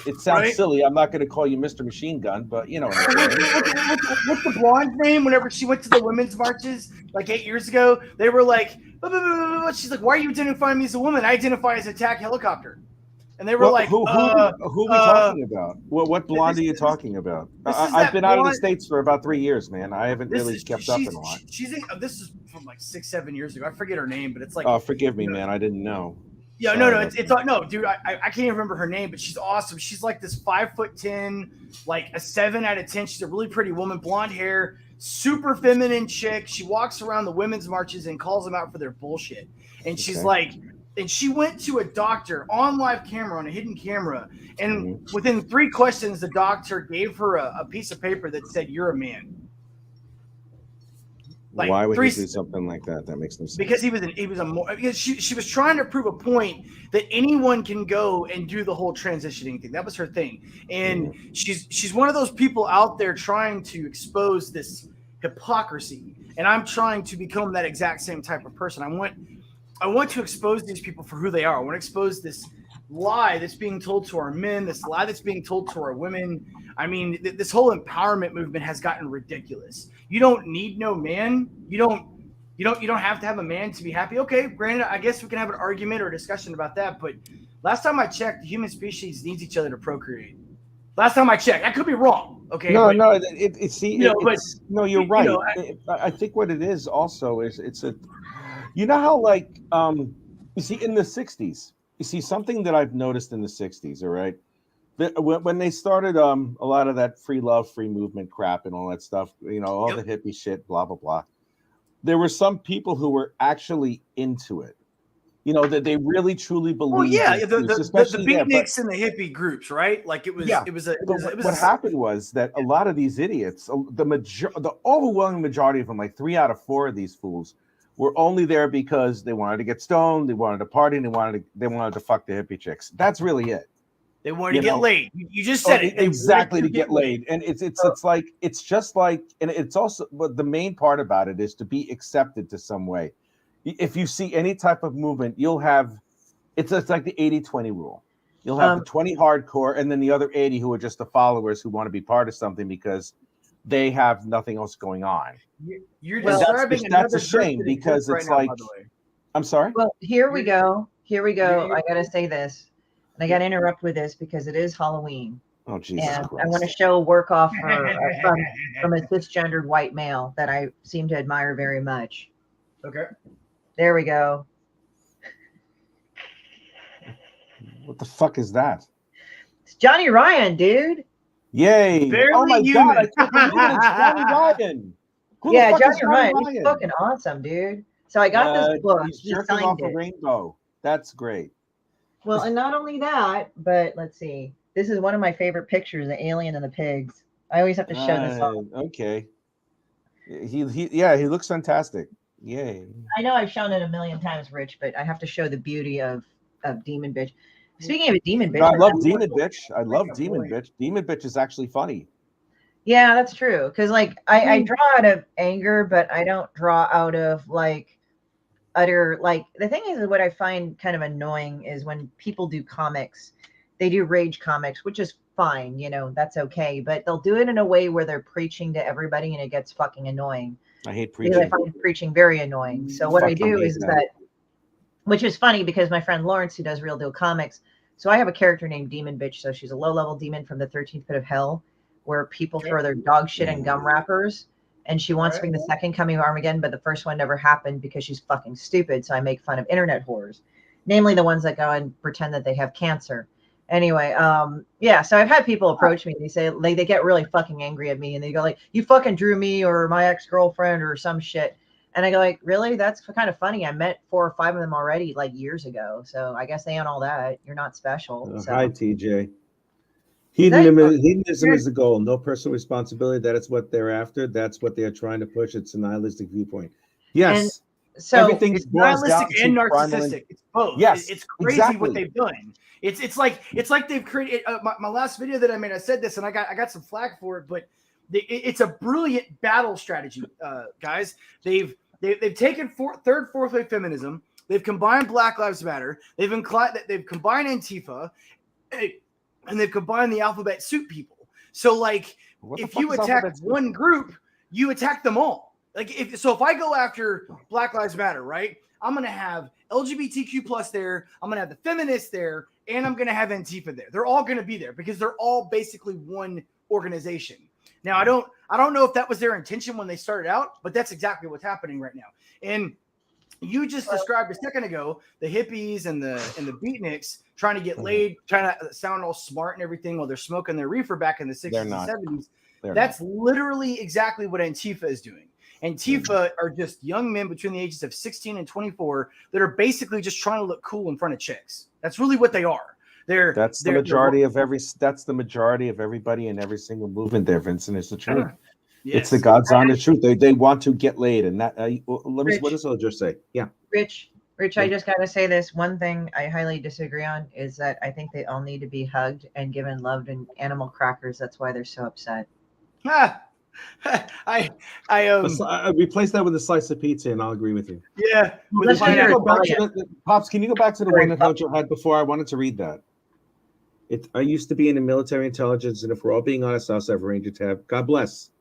it sounds silly. I'm not going to call you Mr. Machine Gun, but you know. What's the blonde's name? Whenever she went to the women's marches like 8 years ago, they were like, blah, blah, blah, blah. She's like, why are you identifying me as a woman? I identify as attack helicopter. And they were like, who are we talking about? What blonde are you talking about? I've been out of the States for about 3 years, man. I haven't really kept up in a lot. This is from like 6-7 years ago. I forget her name, but it's like. Oh, forgive me, man. I didn't know. Yeah, no, it's no, dude. I can't even remember her name, but she's awesome. She's like this 5'10", like a 7 out of 10. She's a really pretty woman, blonde hair, super feminine chick. She walks around the women's marches and calls them out for their bullshit. And she's like, and she went to a doctor on live camera, on a hidden camera, and within 3 questions, the doctor gave her a piece of paper that said, "You're a man." Like, why would he do something like that? That makes no sense. Because because she was trying to prove a point that anyone can go and do the whole transitioning thing. That was her thing. And she's one of those people out there trying to expose this hypocrisy. And I'm trying to become that exact same type of person. I want to expose these people for who they are. I want to expose this lie that's being told to our men, this lie that's being told to our women. I mean, this whole empowerment movement has gotten ridiculous. You don't need no man. You don't have to have a man to be happy. Okay, granted, I guess we can have an argument or a discussion about that. But last time I checked, the human species needs each other to procreate. Last time I checked, I could be wrong. Okay. No, you're right. I think what it is also is you know how like you see in the 60s, you see something that I've noticed in the 60s, all right? When they started a lot of that free love, free movement crap and all that stuff, you know, all the hippie shit, blah, blah, blah. There were some people who were actually into it. You know, that they really truly believed. Well, yeah, the beatniks and the hippie groups, right? Like it was. What happened was that a lot of these idiots, the overwhelming majority of them, like 3 out of 4 of these fools, were only there because they wanted to get stoned, they wanted to party, and they wanted to fuck the hippie chicks. That's really it. They wanted to get laid. You just said it. Exactly, to get laid. And it's just like, and it's also, but the main part about it is to be accepted to some way. If you see any type of movement, you'll have, it's like the 80-20 rule. You'll have the 20 hardcore and then the other 80 who are just the followers who want to be part of something because they have nothing else going on. That's a shame because it's like, I'm sorry? Well, here we go. I got to say this. And I got to interrupt with this because it is Halloween. Oh, Jesus and Christ. I want to show work off from a cisgendered white male that I seem to admire very much. Okay. There we go. What the fuck is that? It's Johnny Ryan, dude. Yay. Barely my human. God. I can't believe it's Johnny Ryan. Yeah, Johnny Ryan. He's fucking awesome, dude. So I got this book. He's jerking off a rainbow. That's great. Well, and not only that, but let's see. This is one of my favorite pictures, the alien and the pigs. I always have to show this off. Okay. He looks fantastic. Yay. I know I've shown it a million times, Rich, but I have to show the beauty of Demon Bitch. Speaking of a Demon Bitch. I love Demon Bitch. I love Demon Bitch. Demon Bitch is actually funny. Yeah, that's true. Because, like, I draw out of anger, but I don't draw out of, like, utter, like, the thing is what I find kind of annoying is when people do comics, they do rage comics, which is fine, you know, that's okay, but they'll do it in a way where they're preaching to everybody and it gets fucking annoying. I hate preaching. I find preaching very annoying. So what I do is that, which is funny because my friend Lawrence, who does Real Deal Comics, so I have a character named Demon Bitch, so she's a low-level demon from the 13th pit of hell, where people throw their dog shit and gum wrappers. And she wants to bring the second coming of Armageddon, but the first one never happened because she's fucking stupid. So I make fun of internet whores. namely the ones that go and pretend that they have cancer. Anyway, yeah, so I've had people approach me and they say, like, they get really fucking angry at me and they go like, you fucking drew me or my ex-girlfriend or some shit. And I go like, really? That's kind of funny. I met 4 or 5 of them already like years ago. So I guess they ain't all that. You're not special. So. Hi, TJ. That- Hedonism is the goal. No personal responsibility. That is what they're after. That's what they're trying to push. It's a nihilistic viewpoint. Yes. So everything It's nihilistic and narcissistic. It's both. Yes, It's crazy exactly. what they've done. It's like they've created my last video that I made. I said this and I got some flack for it, but it's a brilliant battle strategy, guys. They've taken third, fourth wave feminism. They've combined Black Lives Matter. They've combined Antifa, and they've combined the alphabet soup people. So like, if you attack one group, you attack them all. Like if I go after Black Lives Matter, right? I'm gonna have LGBTQ plus there. I'm gonna have the feminists there, and I'm gonna have Antifa there. They're all gonna be there because they're all basically one organization. Now I don't know if that was their intention when they started out, but that's exactly what's happening right now. And you just described a second ago the hippies and the beatniks trying to get laid, trying to sound all smart and everything while they're smoking their reefer back in the 60s and 70s. That's literally exactly what Antifa is doing. Antifa are just young men between the ages of 16 and 24 that are basically just trying to look cool in front of chicks. That's really what they are. That's the majority of everybody in every single movement there, Vincent. It's the truth. Yes. It's the God's honest truth. They want to get laid, and that. What does Soldier say? Yeah, Rich, I just got to say this. One thing I highly disagree on is that I think they all need to be hugged and given love and animal crackers. That's why they're so upset. I replace that with a slice of pizza, and I'll agree with you. Yeah. Pops, can you go back to the one that Hojo had before? I wanted to read that. I used to be in the military intelligence, and if we're all being honest, I also have a Ranger tab. God bless.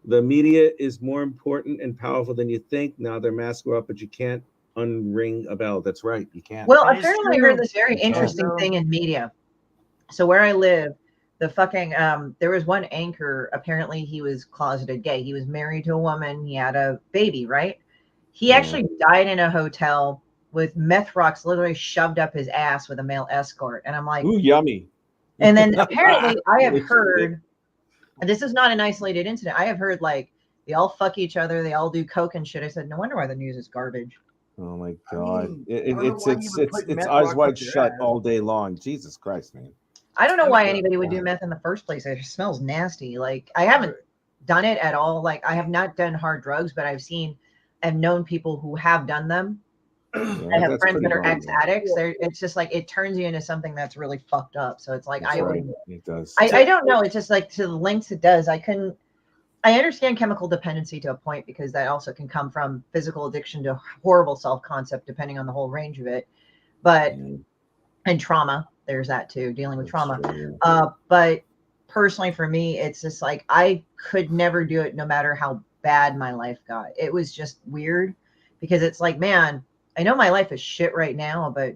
The media is more important and powerful than you think. Now their masks go up, but you can't unring a bell. That's right. You can't. Well, apparently I heard this very interesting thing in media. So where I live, the fucking there was one anchor. Apparently he was closeted gay. He was married to a woman. He had a baby, right? He actually died in a hotel with meth rocks literally shoved up his ass with a male escort. And I'm like, ooh, yummy. And then apparently I have heard, and this is not an isolated incident. I have heard like they all fuck each other. They all do coke and shit. I said, no wonder why the news is garbage. Oh my God. It's eyes wide shut all day long. Jesus Christ, man. I don't know why anybody would do meth in the first place. It smells nasty. Like I haven't done it at all. Like I have not done hard drugs, but I've known people who have done them. I have friends that are ex-addicts. It's just like it turns you into something that's really fucked up. So it's like it does. I don't know. It's just like to the lengths it does. I understand chemical dependency to a point because that also can come from physical addiction to horrible self-concept, depending on the whole range of it. But and trauma, there's that too, dealing with trauma. But personally, for me, it's just like I could never do it, no matter how bad my life got. It was just weird because it's like, man, I know my life is shit right now, but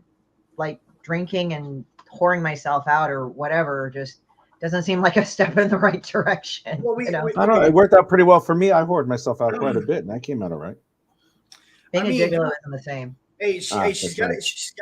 like drinking and whoring myself out or whatever just doesn't seem like a step in the right direction. Well, I don't know. It worked out pretty well for me. I whored myself out quite a bit, and I came out all right. Being a gigolo isn't the same. Hey, she's got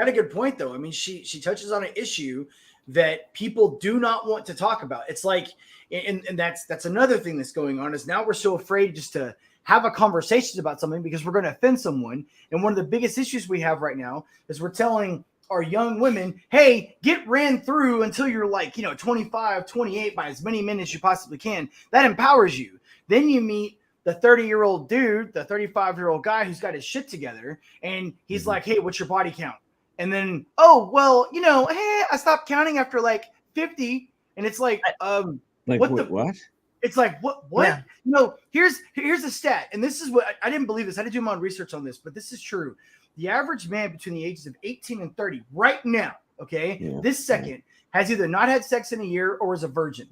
a good point though. I mean, she touches on an issue that people do not want to talk about. It's like, and that's another thing that's going on is now we're so afraid just to have a conversation about something because we're going to offend someone. And one of the biggest issues we have right now is we're telling our young women, hey, get ran through until you're like, 25, 28 by as many men as you possibly can. That empowers you. Then you meet the 30-year-old dude, the 35-year-old guy who's got his shit together. And he's like, hey, what's your body count? And then, oh, well, hey, I stopped counting after like 50. And it's like, what? It's like, what? Yeah. Here's a stat. And this is what I didn't believe this. I didn't do my own research on this, but this is true. The average man between the ages of 18 and 30 right now, this second, has either not had sex in a year or is a virgin.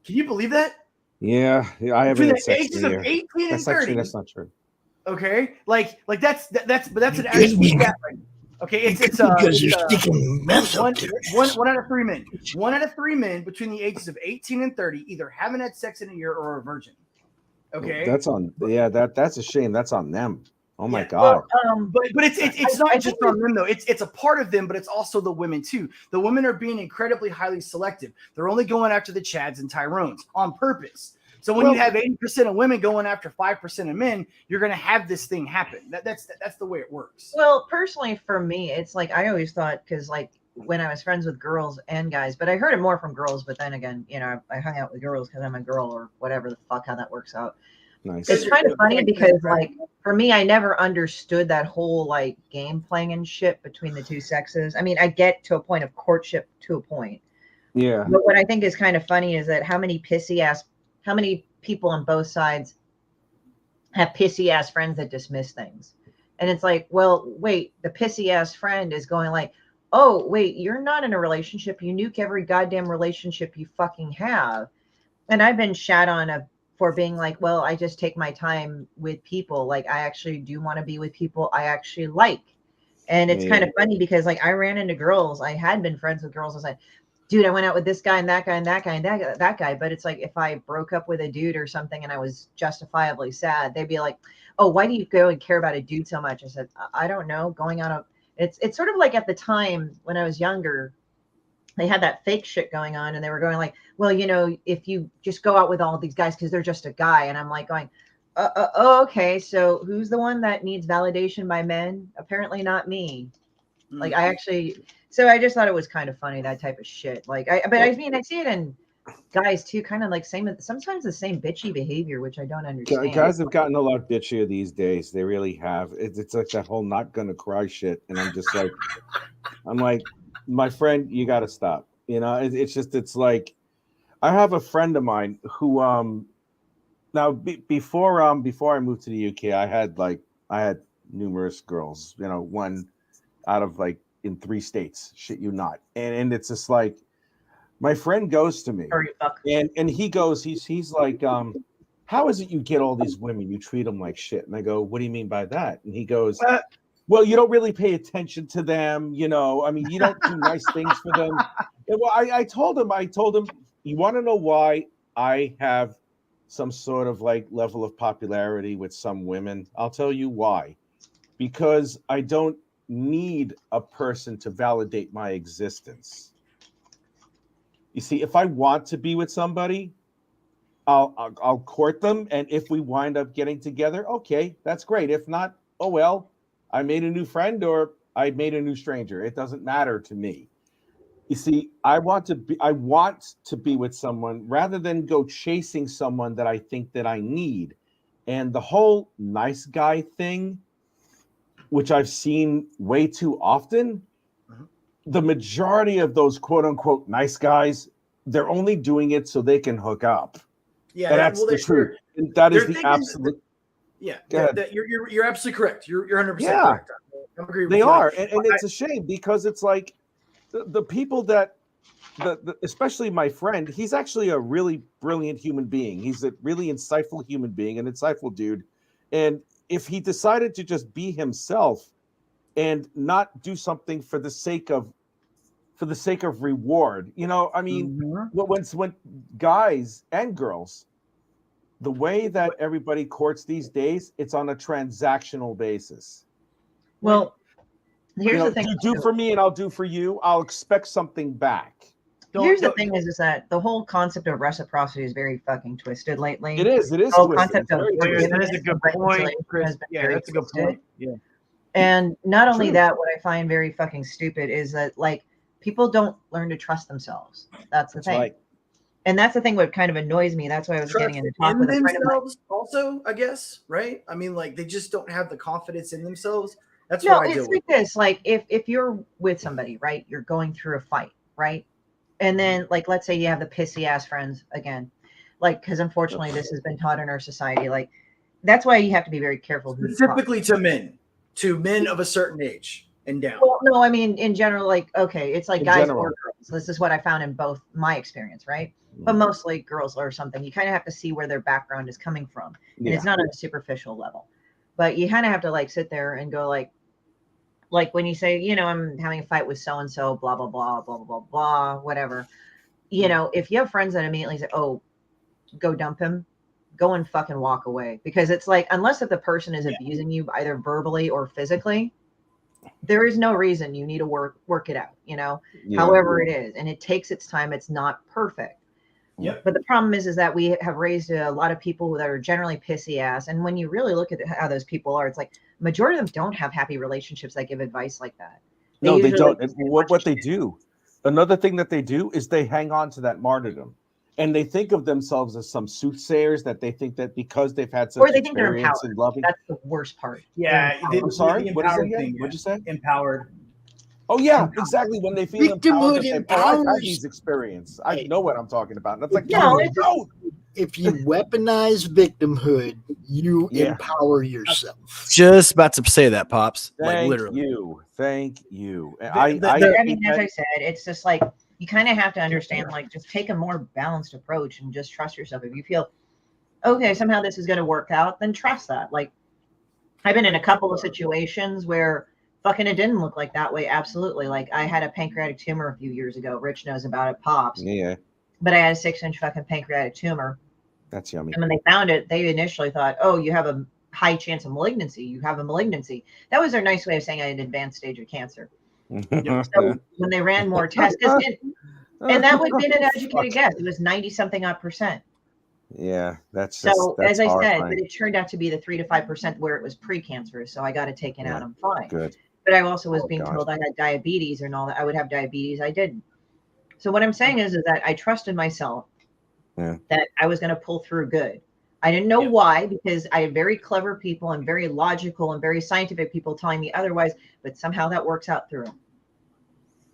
Can you believe that? Yeah, I haven't had sex in a year. Between the ages of 18 and 30. That's not true. Okay, like that's an actual stat. Right? Okay, it's because you're sticking meth up there. One out of 3 men. 1 out of 3 men between the ages of 18 and 30 either haven't had sex in a year or are a virgin. Okay, that's on. Yeah, that's a shame. That's on them. Oh my Yeah. God. But it's not just on them though. It's a part of them, but it's also the women too. The women are being incredibly highly selective. They're only going after the Chads and Tyrones on purpose. So when you have 80% of women going after 5% of men, you're going to have this thing happen. That's the way it works. Well, personally for me, it's like I always thought, because like when I was friends with girls and guys, but I heard it more from girls. But then again, you know, I hung out with girls because I'm a girl or whatever the fuck how that works out. Nice. It's kind of funny because like for me, I never understood that whole like game playing and shit between the two sexes. I mean, I get to a point of courtship to a point. Yeah. But what I think is kind of funny is that how many people on both sides have pissy ass friends that dismiss things. And it's like, well, wait, the pissy ass friend is going like, oh, wait, you're not in a relationship. You nuke every goddamn relationship you fucking have. And I've been shat on for being like, well, I just take my time with people. Like, I actually do want to be with people I actually like. And it's kind of funny because like I ran into girls. I had been friends with girls. I was like, dude, I went out with this guy and that guy and that guy and that guy. But it's like if I broke up with a dude or something and I was justifiably sad, they'd be like, oh, why do you go and care about a dude so much? I said, I don't know. It's sort of like at the time when I was younger, they had that fake shit going on and they were going like, well, you know, if you just go out with all these guys because they're just a guy. And I'm like going, okay, so who's the one that needs validation by men? Apparently not me. Like I just thought it was kind of funny, that type of shit. Like I mean, I see it in guys too, kind of like sometimes the same bitchy behavior, which I don't understand. Guys have gotten a lot bitchier these days. They really have. It's like that whole not gonna cry shit. And I'm just like, my friend, you got to stop. You know, it's like, I have a friend of mine who, now before I moved to the UK, I had numerous girls, you know, one out of like in 3 states, shit you not. And it's just like, my friend goes to me and he goes, he's like, how is it you get all these women? You treat them like shit. And I go, what do you mean by that? And he goes, well, you don't really pay attention to them. You know, I mean, you don't do nice things for them. And well, I told him, you want to know why I have some sort of like level of popularity with some women? I'll tell you why. Because I don't need a person to validate my existence. You see, if I want to be with somebody, I'll court them. And if we wind up getting together, okay, that's great. If not, oh well. I made a new friend or I made a new stranger. It doesn't matter to me. You see, I want to be with someone rather than go chasing someone that I think that I need. And the whole nice guy thing, which I've seen way too often, the majority of those quote unquote nice guys, they're only doing it so they can hook up. Yeah, and that's the truth. And that is the absolute. Yeah, you're absolutely correct. You're 100% correct. I agree with they you. are, and it's a shame because it's like the people that, especially my friend, he's actually a really brilliant human being. He's a really insightful human being, an insightful dude. And if he decided to just be himself and not do something for the sake of reward, you know, I mean, when guys and girls, the way that everybody courts these days, it's on a transactional basis. Well, here's the thing. You do for me and I'll do for you. I'll expect something back. Here's the thing is that the whole concept of reciprocity is very fucking twisted lately. It is. The whole concept of that is a good point, Chris. Yeah, that's a good point. Yeah. And not only that, what I find very fucking stupid is that like people don't learn to trust themselves. That's the thing. Right. And that's the thing what kind of annoys me. That's why I was getting into talk with a friend of mine. Also, I guess, right? I mean, like they just don't have the confidence in themselves. That's what I do. It's like this. Like if you're with somebody, right? You're going through a fight, right? And then like let's say you have the pissy ass friends again. Like, because unfortunately this has been taught in our society. Like that's why you have to be very careful who specifically to men of a certain age and down. Well, no, I mean in general, like okay, it's like guys or girls. This is what I found in both my experience, right? But mostly girls or something. You kind of have to see where their background is coming from. And it's not on a superficial level. But you kind of have to like sit there and go like when you say, you know, I'm having a fight with so-and-so, blah, blah, blah, blah, blah, blah, blah, whatever. You know, if you have friends that immediately say, oh, go dump him. go and fucking walk away, because it's like, unless if the person is abusing you either verbally or physically, there is no reason you need to work it out, you know, however it is. And it takes its time. It's not perfect. Yep. But the problem is that we have raised a lot of people that are generally pissy ass. And when you really look at how those people are, it's like majority of them don't have happy relationships that give advice like that. They don't. And what they do, another thing that they do is they hang on to that martyrdom, and they think of themselves as some soothsayers, that they think that because they've had such or they think they're experience empowered. in loving. That's the worst part. Yeah. I'm sorry. The What is empowered it? thing, What'd you say? Empowered. Oh yeah, exactly. When they feel empowered, Victimhood I've had empowers. these experience. I know what I'm talking about. And it's like, No, no. If you weaponize victimhood, you Yeah. empower yourself. Just about to say that, Pops. Like Thank literally. you. Thank you. I mean, as I said, it's just like you kind of have to understand, like, just take a more balanced approach and just trust yourself. If you feel, okay, somehow this is going to work out, then trust that. Like, I've been in a couple of situations where fucking it didn't look like that way. Absolutely. Like, I had a pancreatic tumor a few years ago. Rich knows about it, Pops. Yeah. But I had a 6-inch fucking pancreatic tumor. That's yummy. And when they found it, they initially thought, oh, you have a high chance of malignancy. You have a malignancy. That was their nice way of saying I had an advanced stage of cancer. So when they ran more tests, and that would have been an educated guess. It was 90-something% Yeah, that's so. That's as I said, horrifying. but it turned out to be the 3 to 5% where it was precancerous. So I got it taken out. I'm fine. Good. But I also was Oh, being gosh. told I had diabetes and all that. I would have diabetes. I didn't. So what I'm saying is that I trusted myself that I was going to pull through good. I didn't know why, because I had very clever people and very logical and very scientific people telling me otherwise, but somehow that works out through them.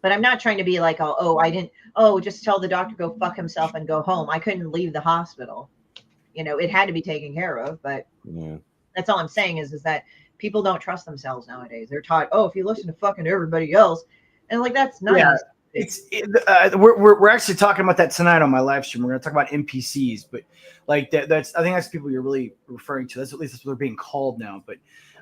But I'm not trying to be like, just tell the doctor go fuck himself and go home. I couldn't leave the hospital. You know, it had to be taken care of, but that's all I'm saying is that people don't trust themselves nowadays. They're taught, if you listen to fucking everybody else, and like, that's nice. Yeah. We're actually talking about that tonight on my live stream. We're going to talk about NPCs, but like I think that's people you're really referring to. That's at least that's what they're being called now. But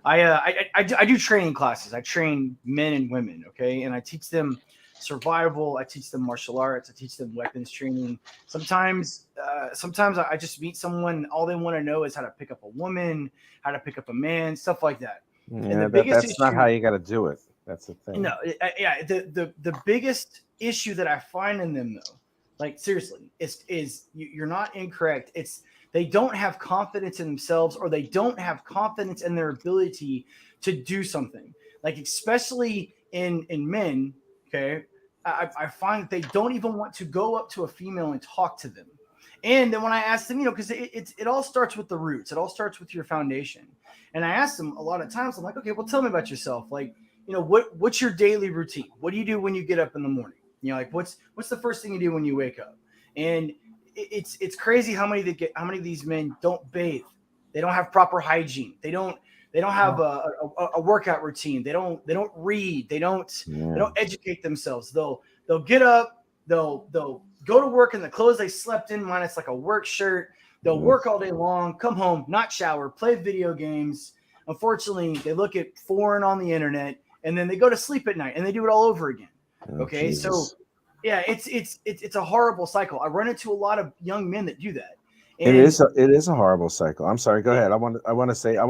I do training classes. I train men and women, okay, and I teach them survival. I teach them martial arts. I teach them weapons training. Sometimes I just meet someone. All they want to know is how to pick up a woman, how to pick up a man, stuff like that. Yeah, that's not how you got to do it. That's the thing. No, the biggest issue that I find in them, though, like seriously, is you're not incorrect. It's they don't have confidence in themselves, or they don't have confidence in their ability to do something. Like especially in men, okay, I find that they don't even want to go up to a female and talk to them. And then when I ask them, because it all starts with the roots. It all starts with your foundation. And I ask them a lot of times, I'm like, okay, well, tell me about yourself. Like, what's your daily routine? What do you do when you get up in the morning? Like what's the first thing you do when you wake up? And it's crazy how many of these men don't bathe. They don't have proper hygiene. They don't have a workout routine. They don't read. They don't educate themselves. They'll get up. They'll go to work in the clothes they slept in, minus like a work shirt. They'll work all day long, come home, not shower, play video games. Unfortunately, they look at porn on the internet, and then they go to sleep at night, and they do it all over again. Okay, Jesus. so yeah, it's a horrible cycle. I run into a lot of young men that do that. And it is a horrible cycle. I'm sorry. Go ahead. I want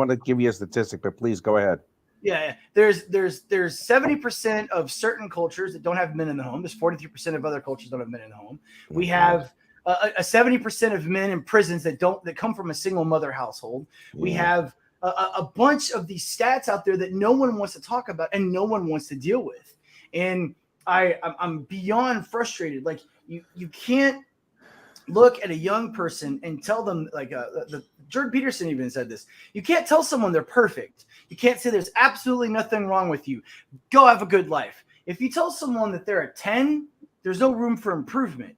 to give you a statistic, but please go ahead. Yeah, there's 70% of certain cultures that don't have men in the home. There's 43% of other cultures that don't have men in the home. We have a 70% of men in prisons that come from a single mother household. We have a bunch of these stats out there that no one wants to talk about and no one wants to deal with. And I'm beyond frustrated. Like you can't look at a young person and tell them, like Jordan Peterson even said this. You can't tell someone they're perfect. You can't say there's absolutely nothing wrong with you. Go have a good life. If you tell someone that they're a 10, there's no room for improvement.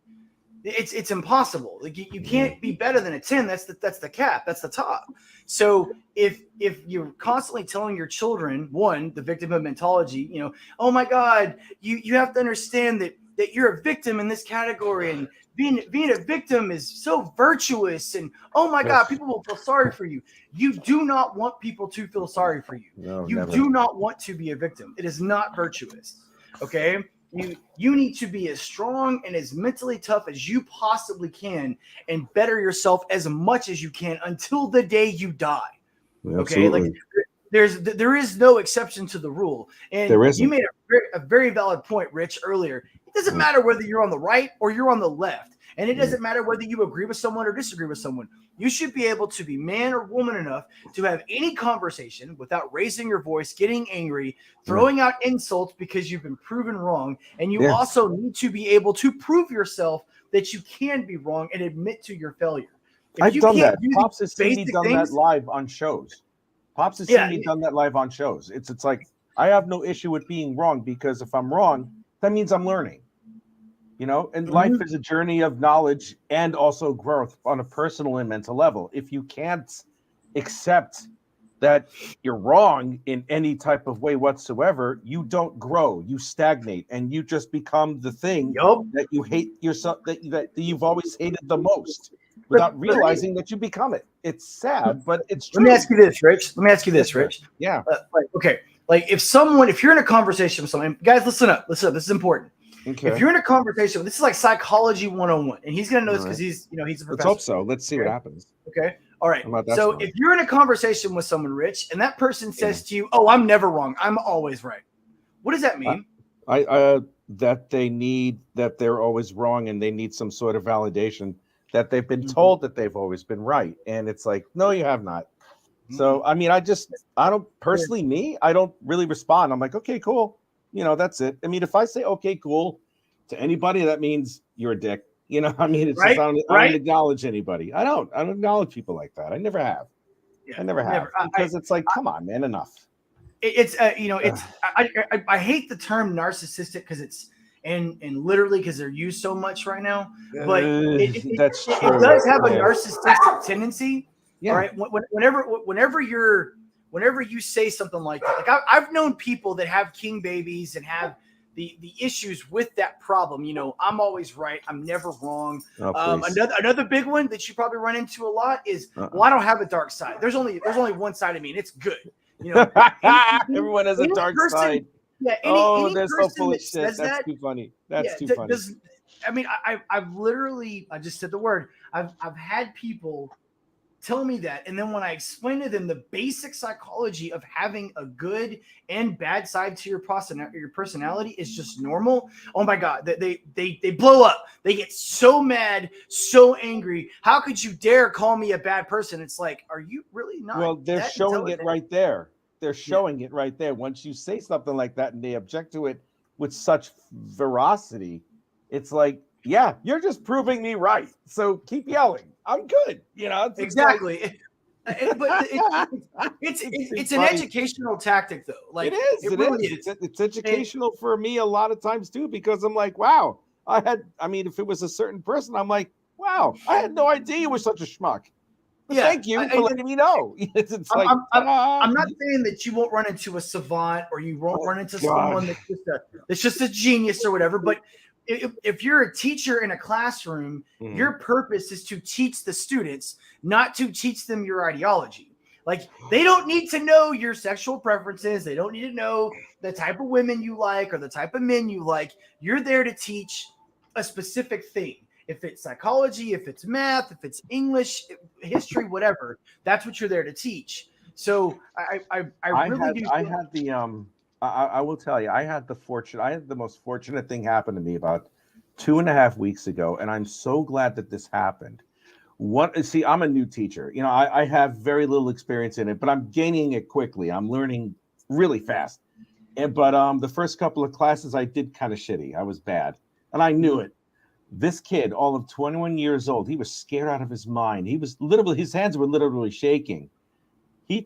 It's impossible. Like you can't be better than a 10. That's the cap. That's the top. So if you're constantly telling your children, one, the victimhood mentality, oh my God, you have to understand that you're a victim in this category, and being a victim is so virtuous, and oh my God, people will feel sorry for you. You do not want people to feel sorry for you. No, you never. do not want to be a victim. It is not virtuous. Okay. You need to be as strong and as mentally tough as you possibly can and better yourself as much as you can until the day you die. Okay, like there is no exception to the rule. And you made a very valid point, Rich, earlier. It doesn't matter whether you're on the right or you're on the left. And it doesn't matter whether you agree with someone or disagree with someone. You should be able to be man or woman enough to have any conversation without raising your voice, getting angry, throwing out insults because you've been proven wrong. And you also need to be able to prove yourself that you can be wrong and admit to your failure. I've done that. Pops has seen me done that live on shows. Pops has seen me done that live on shows. It's like, I have no issue with being wrong, because if I'm wrong, that means I'm learning. You know, and life is a journey of knowledge and also growth on a personal and mental level. If you can't accept that you're wrong in any type of way whatsoever, you don't grow, you stagnate, and you just become the thing that you hate yourself, that you've always hated the most, without realizing that you become it. It's sad, but it's true. Let me ask you this, Rich. Yeah. Like if you're in a conversation with someone, guys, listen up. This is important. Okay. If you're in a conversation, this is like psychology 101, and he's going to know this because he's a professor. Let's hope so. Let's see what happens. Okay. All right. So if you're in a conversation with someone, Rich, and that person says to you, "Oh, I'm never wrong. I'm always right." What does that mean? That they're always wrong, and they need some sort of validation that they've been told that they've always been right. And it's like, no, you have not. So, I mean, I don't really respond. I'm like, okay, cool. You know, that's it. I mean, if I say, okay, cool to anybody, that means you're a dick. You know, I mean, it's just, I don't acknowledge anybody. I don't acknowledge people like that. I never have. I never have. Because it's like, come on, man, enough. I hate the term narcissistic because it's, and literally because they're used so much right now, but it does have a narcissistic tendency. Yeah. All right. Whenever you say something like that, like I've known people that have king babies and have the issues with that problem. You know, I'm always right. I'm never wrong. Another big one that you probably run into a lot is, well, I don't have a dark side. There's only one side of me, and it's good. You know, everyone has a dark side. Yeah. Any they're so full of shit. That's too funny. That's too funny. I mean, I've literally, I just said the word. I've had people tell me that, and then when I explain to them the basic psychology of having a good and bad side to your personality is just normal. Oh my God, they blow up. They get so mad, so angry. How could you dare call me a bad person? It's like, are you really not? Well, they're showing it right there. They're showing it right there. Once you say something like that and they object to it with such veracity, it's like, yeah, you're just proving me right. So keep yelling. I'm good. You know, exactly. But it's an educational tactic, though. Like it is. It's educational for me a lot of times too, because I'm like, wow, if it was a certain person, I'm like, wow, I had no idea you were such a schmuck. Thank you for letting me know. I'm not saying that you won't run into a savant or you won't run into someone that's just a genius or whatever, but if you're a teacher in a classroom, your purpose is to teach the students, not to teach them your ideology. Like, they don't need to know your sexual preferences. They don't need to know the type of women you like or the type of men you like. You're there to teach a specific thing. If it's psychology, if it's math, if it's English, history, whatever, that's what you're there to teach. So I will tell you, I had the most fortunate thing happen to me about 2.5 weeks ago, and I'm so glad that this happened. I'm a new teacher. You know, I have very little experience in it, but I'm gaining it quickly. I'm learning really fast. But the first couple of classes I did kind of shitty. I was bad, and I knew it. This kid, all of 21 years old, he was scared out of his mind. His hands were literally shaking. He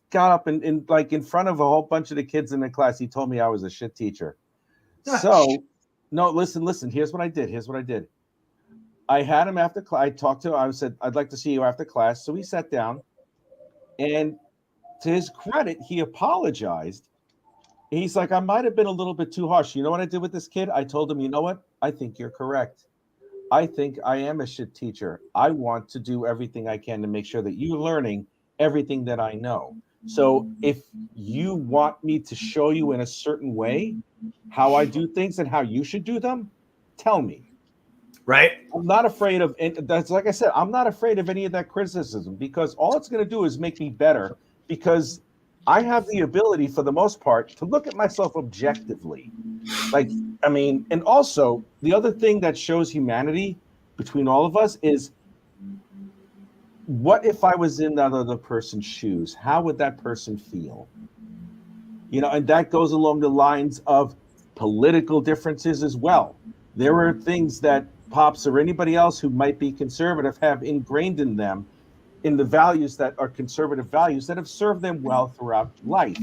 got up and in front of a whole bunch of the kids in the class, he told me I was a shit teacher. So, no, listen. Here's what I did. I had him after class. I talked to him. I said, I'd like to see you after class. So he sat down, and to his credit, he apologized. He's like, I might have been a little bit too harsh. You know what I did with this kid? I told him, you know what? I think you're correct. I think I am a shit teacher. I want to do everything I can to make sure that you're learning everything that I know. So if you want me to show you in a certain way how I do things and how you should do them, tell me. Right. I'm not afraid of, and that's like I said, I'm not afraid of any of that criticism, because all it's going to do is make me better, because I have the ability, for the most part, to look at myself objectively. Like, I mean, and also the other thing that shows humanity between all of us is, what if I was in that other person's shoes? How would that person feel? You know, and that goes along the lines of political differences as well. There are things that Pops or anybody else who might be conservative have ingrained in them, in the values that are conservative values that have served them well throughout life.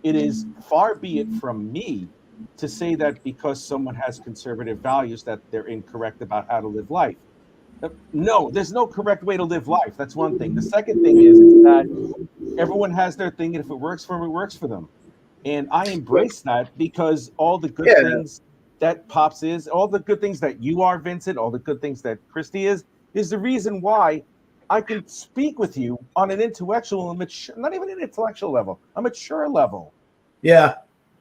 It is far be it from me to say that because someone has conservative values that they're incorrect about how to live life. No, there's no correct way to live life. That's one thing. The second thing is that everyone has their thing, and if it works for them, it works for them. And I embrace that, because all the good things that Pops is, all the good things that you are, Vincent, all the good things that Christie is the reason why I can speak with you on an intellectual and mature, not even an intellectual level, a mature level. Yeah.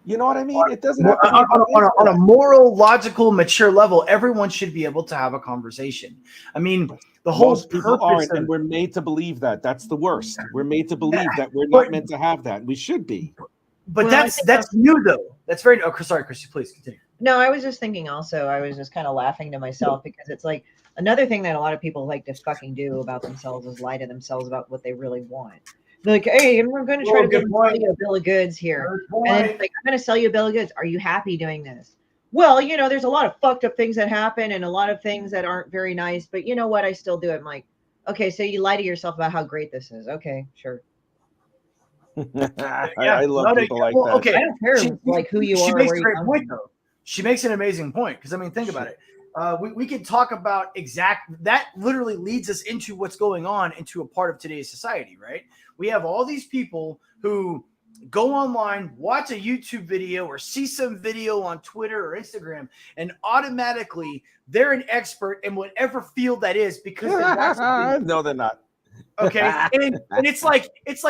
You know what I mean? It doesn't have to be on a moral, logical, mature level. Everyone should be able to have a conversation. I mean, the whole most people purpose aren't, and we're made to believe that. That's the worst. We're made to believe that we're not meant to have that. We should be. But that's new though. That's very. Oh, sorry, Christy. Please continue. No, I was just thinking. Also, I was just kind of laughing to myself, because it's like another thing that a lot of people like to fucking do about themselves is lie to themselves about what they really want. They're like, hey, we're going to try to sell you a bill of goods here. And it's like, I'm going to sell you a bill of goods. Are you happy doing this? Well, you know, there's a lot of fucked up things that happen and a lot of things that aren't very nice. But you know what? I still do it. I'm like, okay, so you lie to yourself about how great this is. Okay, sure. I love people like that. Okay, I don't care like who you are. She makes where a you great come point, from. though. She makes an amazing point, because I mean, think about it. We can talk about that literally leads us into what's going on into a part of today's society, right? We have all these people who go online, watch a YouTube video or see some video on Twitter or Instagram, and automatically they're an expert in whatever field that is because they watch the video. No, they're not. Okay. and it's like,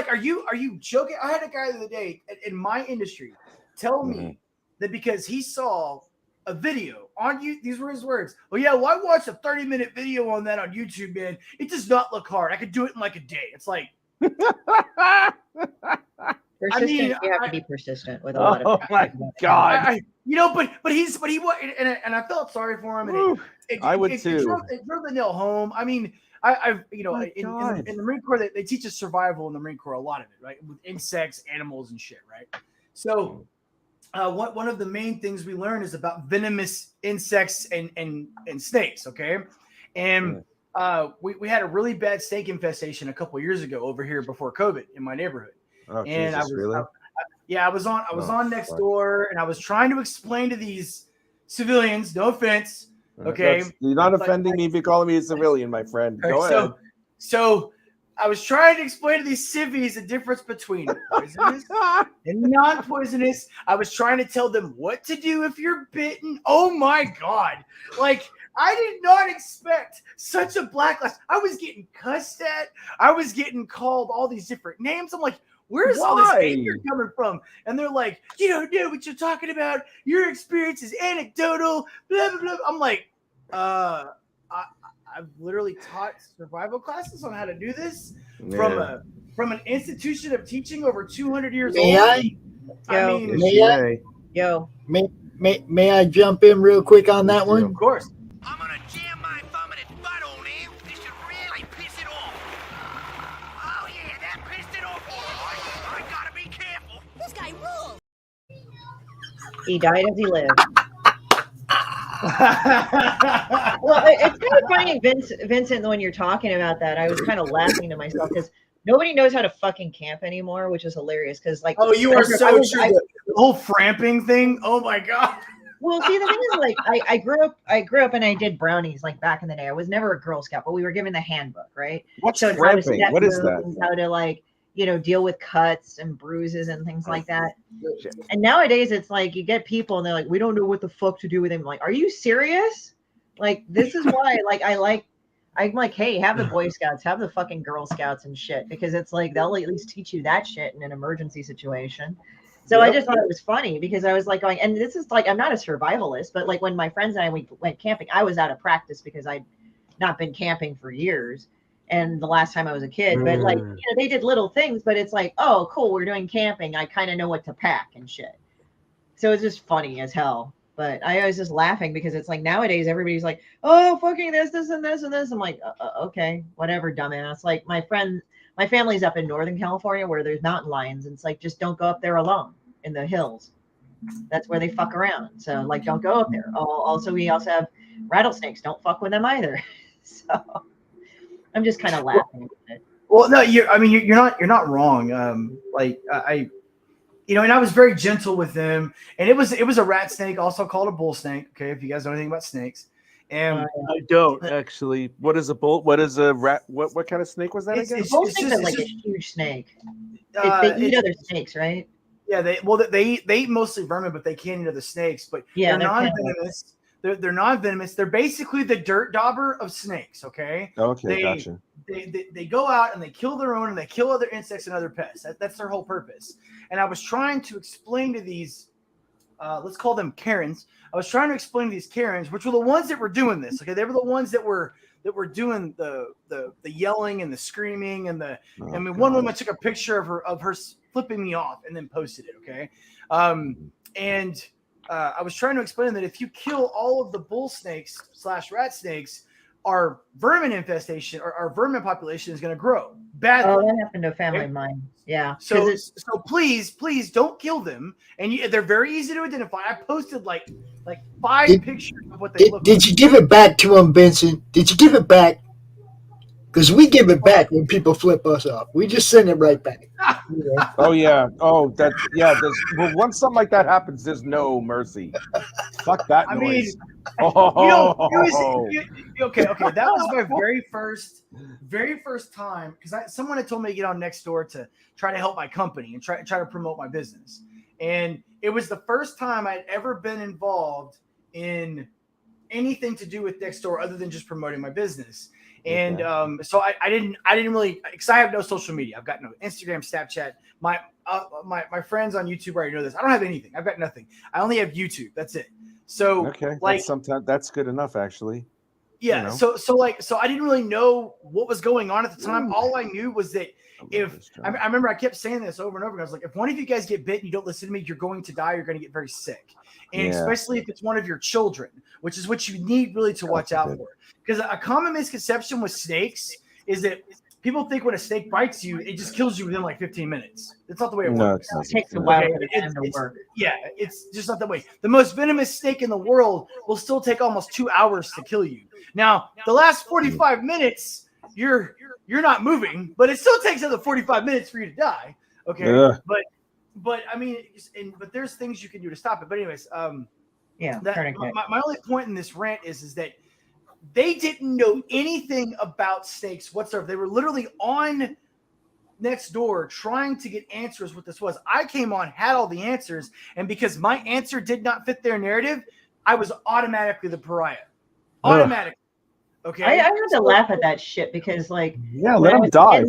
are you joking? I had a guy the other day in my industry tell me that because he saw a video on you, these were his words. Oh yeah, well, I watched a 30-minute video on that on YouTube, man. It does not look hard. I could do it in like a day. It's like Persistent, you have to be persistent with a lot of. Oh my God! But he and I felt sorry for him. And I would too. It drove the nail home. I mean, I've in the Marine Corps they teach us survival in the Marine Corps, a lot of it, right, with insects, animals, and shit, right. So, one of the main things we learn is about venomous insects and snakes. Okay, and we had a really bad snake infestation a couple years ago over here before COVID in my neighborhood. Oh, and Jesus, really? I was on next door, and I was trying to explain to these civilians, no offense, okay? You're not offending me by calling me a civilian, my friend. Go ahead. So I was trying to explain to these civvies the difference between poisonous and non-poisonous. I was trying to tell them what to do if you're bitten. Oh my God. Like, I did not expect such a backlash. I was getting cussed at. I was getting called all these different names. I'm like, where's all this anger coming from? And they're like, you don't know what you're talking about. Your experience is anecdotal. Blah, blah, blah. I'm like, I've literally taught survival classes on how to do this from an institution of teaching over 200 years old. May I jump in real quick on that one? Of course. I'm gonna jam my thumb in its butthole now. This should really piss it off. Oh yeah, that pissed it off. I gotta be careful. This guy rules. He died as he lived. Well, it's kind of funny, Vincent, when you're talking about that, I was kind of laughing to myself because nobody knows how to fucking camp anymore, which is hilarious. Because like, oh, you are so true. The whole framping thing. Oh my God. Well, see, the thing is, like, I grew up and I did brownies like back in the day. I was never a Girl Scout, but we were given the handbook, right? What's framping? What is that? How to like, deal with cuts and bruises and things like that. And nowadays it's like you get people and they're like, we don't know what the fuck to do with him. I'm like, are you serious? Like, this is why, like, I I'm like, hey, have the Boy Scouts, have the fucking Girl Scouts and shit, because it's like they'll at least teach you that shit in an emergency situation. So I just thought it was funny because I was like going, and this is like, I'm not a survivalist, but like when my friends and I went camping, I was out of practice because I'd not been camping for years. And the last time I was a kid, but like, they did little things, but it's like, oh, cool, we're doing camping. I kind of know what to pack and shit. So it's just funny as hell. But I was just laughing because it's like nowadays everybody's like, oh, fucking this, and this, and this. I'm like, okay, whatever, dumbass. Like my family's up in Northern California where there's mountain lions. And it's like, just don't go up there alone in the hills. That's where they fuck around. So like, don't go up there. Also, we also have rattlesnakes. Don't fuck with them either. So I'm just kind of laughing at it. Well, no, you're not wrong. And I was very gentle with them, and it was a rat snake, also called a bull snake. Okay, if you guys know anything about snakes, and I don't actually. What is a bull? What is a rat? What kind of snake was that again? Bull snakes are like a huge snake. They eat other snakes, right? Yeah, they eat mostly vermin, but they can eat other snakes. But they're non-venomous. They're non-venomous. They're basically the dirt dauber of snakes. Okay. Okay, gotcha. They go out and they kill their own and they kill other insects and other pests. That's their whole purpose. And I was trying to explain to these, let's call them Karens. I was trying to explain to these Karens, which were the ones that were doing this. Okay, they were the ones that were doing the yelling and the screaming and the. I mean, one woman took a picture of her flipping me off and then posted it. Okay, I was trying to explain that if you kill all of the bull snakes / rat snakes, our vermin infestation or our vermin population is going to grow badly. Oh, that happened to a family of mine. Yeah. So please don't kill them. And they're very easy to identify. I posted like 5 pictures of what they look like. Did you give it back to them, Vincent? Did you give it back? Because we give it back when people flip us off. We just send it right back. Oh yeah. Oh that. Yeah. Well, once something like that happens, there's no mercy. Fuck that noise. Okay. That was my very first time because someone had told me to get on Nextdoor to try to help my company and try to promote my business, and it was the first time I'd ever been involved in anything to do with Nextdoor other than just promoting my business. And so I didn't really, because I have no social media. I've got no Instagram, Snapchat. My friends on YouTube already know this. I don't have anything. I've got nothing. I only have YouTube. That's it. So okay, like sometimes that's good enough actually. Yeah. You know. So I didn't really know what was going on at the time. All I knew was that I remember I kept saying this over and over again. I was like, if one of you guys get bit and you don't listen to me, you're going to die. You're going to get very sick. And especially if it's one of your children, which is what you need really to watch out for. Because a common misconception with snakes is that people think when a snake bites you, it just kills you within like 15 minutes. That's not the way it works. It takes a while for it to work. Yeah, it's just not that way. The most venomous snake in the world will still take almost 2 hours to kill you. Now, the last 45 minutes, you're not moving, but it still takes another 45 minutes for you to die. Okay, but I mean, but there's things you can do to stop it. But anyways, my only point in this rant is that they didn't know anything about snakes whatsoever. They were literally on Nextdoor trying to get answers what this was. I came on, had all the answers, and because my answer did not fit their narrative, I was automatically the pariah. Automatically. Okay. I had to laugh at that shit because, like, let them die.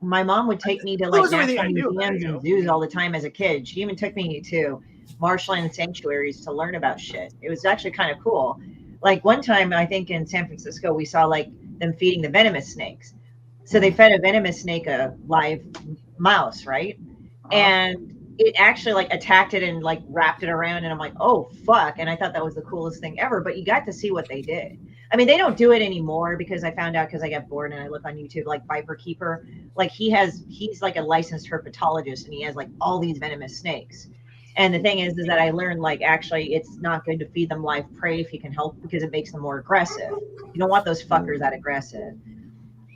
My mom would take me to like national museums and zoos all the time as a kid. She even took me to marshland sanctuaries to learn about shit. It was actually kind of cool. Like one time, I think in San Francisco, we saw like them feeding the venomous snakes. So they fed a venomous snake a live mouse, right? And it actually like attacked it and like wrapped it around. And I'm like, oh, fuck. And I thought that was the coolest thing ever. But you got to see what they did. I mean, they don't do it anymore because I found out because I got bored and I look on YouTube, like Viper Keeper. Like he's like a licensed herpetologist and he has like all these venomous snakes. And the thing is that I learned, like, actually, it's not good to feed them live prey if you can help because it makes them more aggressive. You don't want those fuckers that aggressive.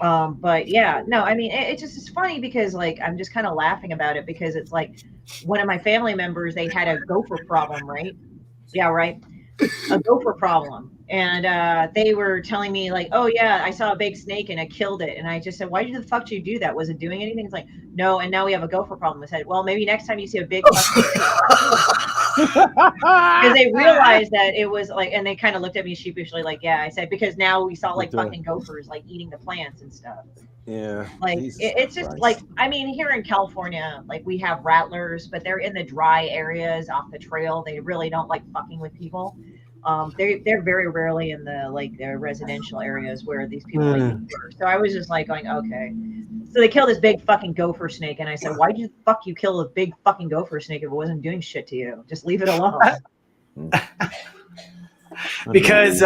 But yeah, no, I mean, it's funny because, like, I'm just kind of laughing about it because it's like one of my family members, they had a gopher problem, right? Yeah, right. a gopher problem. And they were telling me like, oh yeah, I saw a big snake and I killed it. And I just said, why the fuck did you do that? Was it doing anything? It's like, no. And now we have a gopher problem. I said, well, maybe next time you see a big because they realized that it was like, and they kind of looked at me sheepishly like, yeah. I said, because now we saw like fucking gophers like eating the plants and stuff. Yeah. Like it's just Christ. Like, I mean, here in California, like we have rattlers, but they're in the dry areas off the trail. They really don't like fucking with people. They're very rarely in the residential areas where these people like so I was just like going, okay. So they killed this big fucking gopher snake, and I said, why did the fuck you kill a big fucking gopher snake if it wasn't doing shit to you? Just leave it alone. Because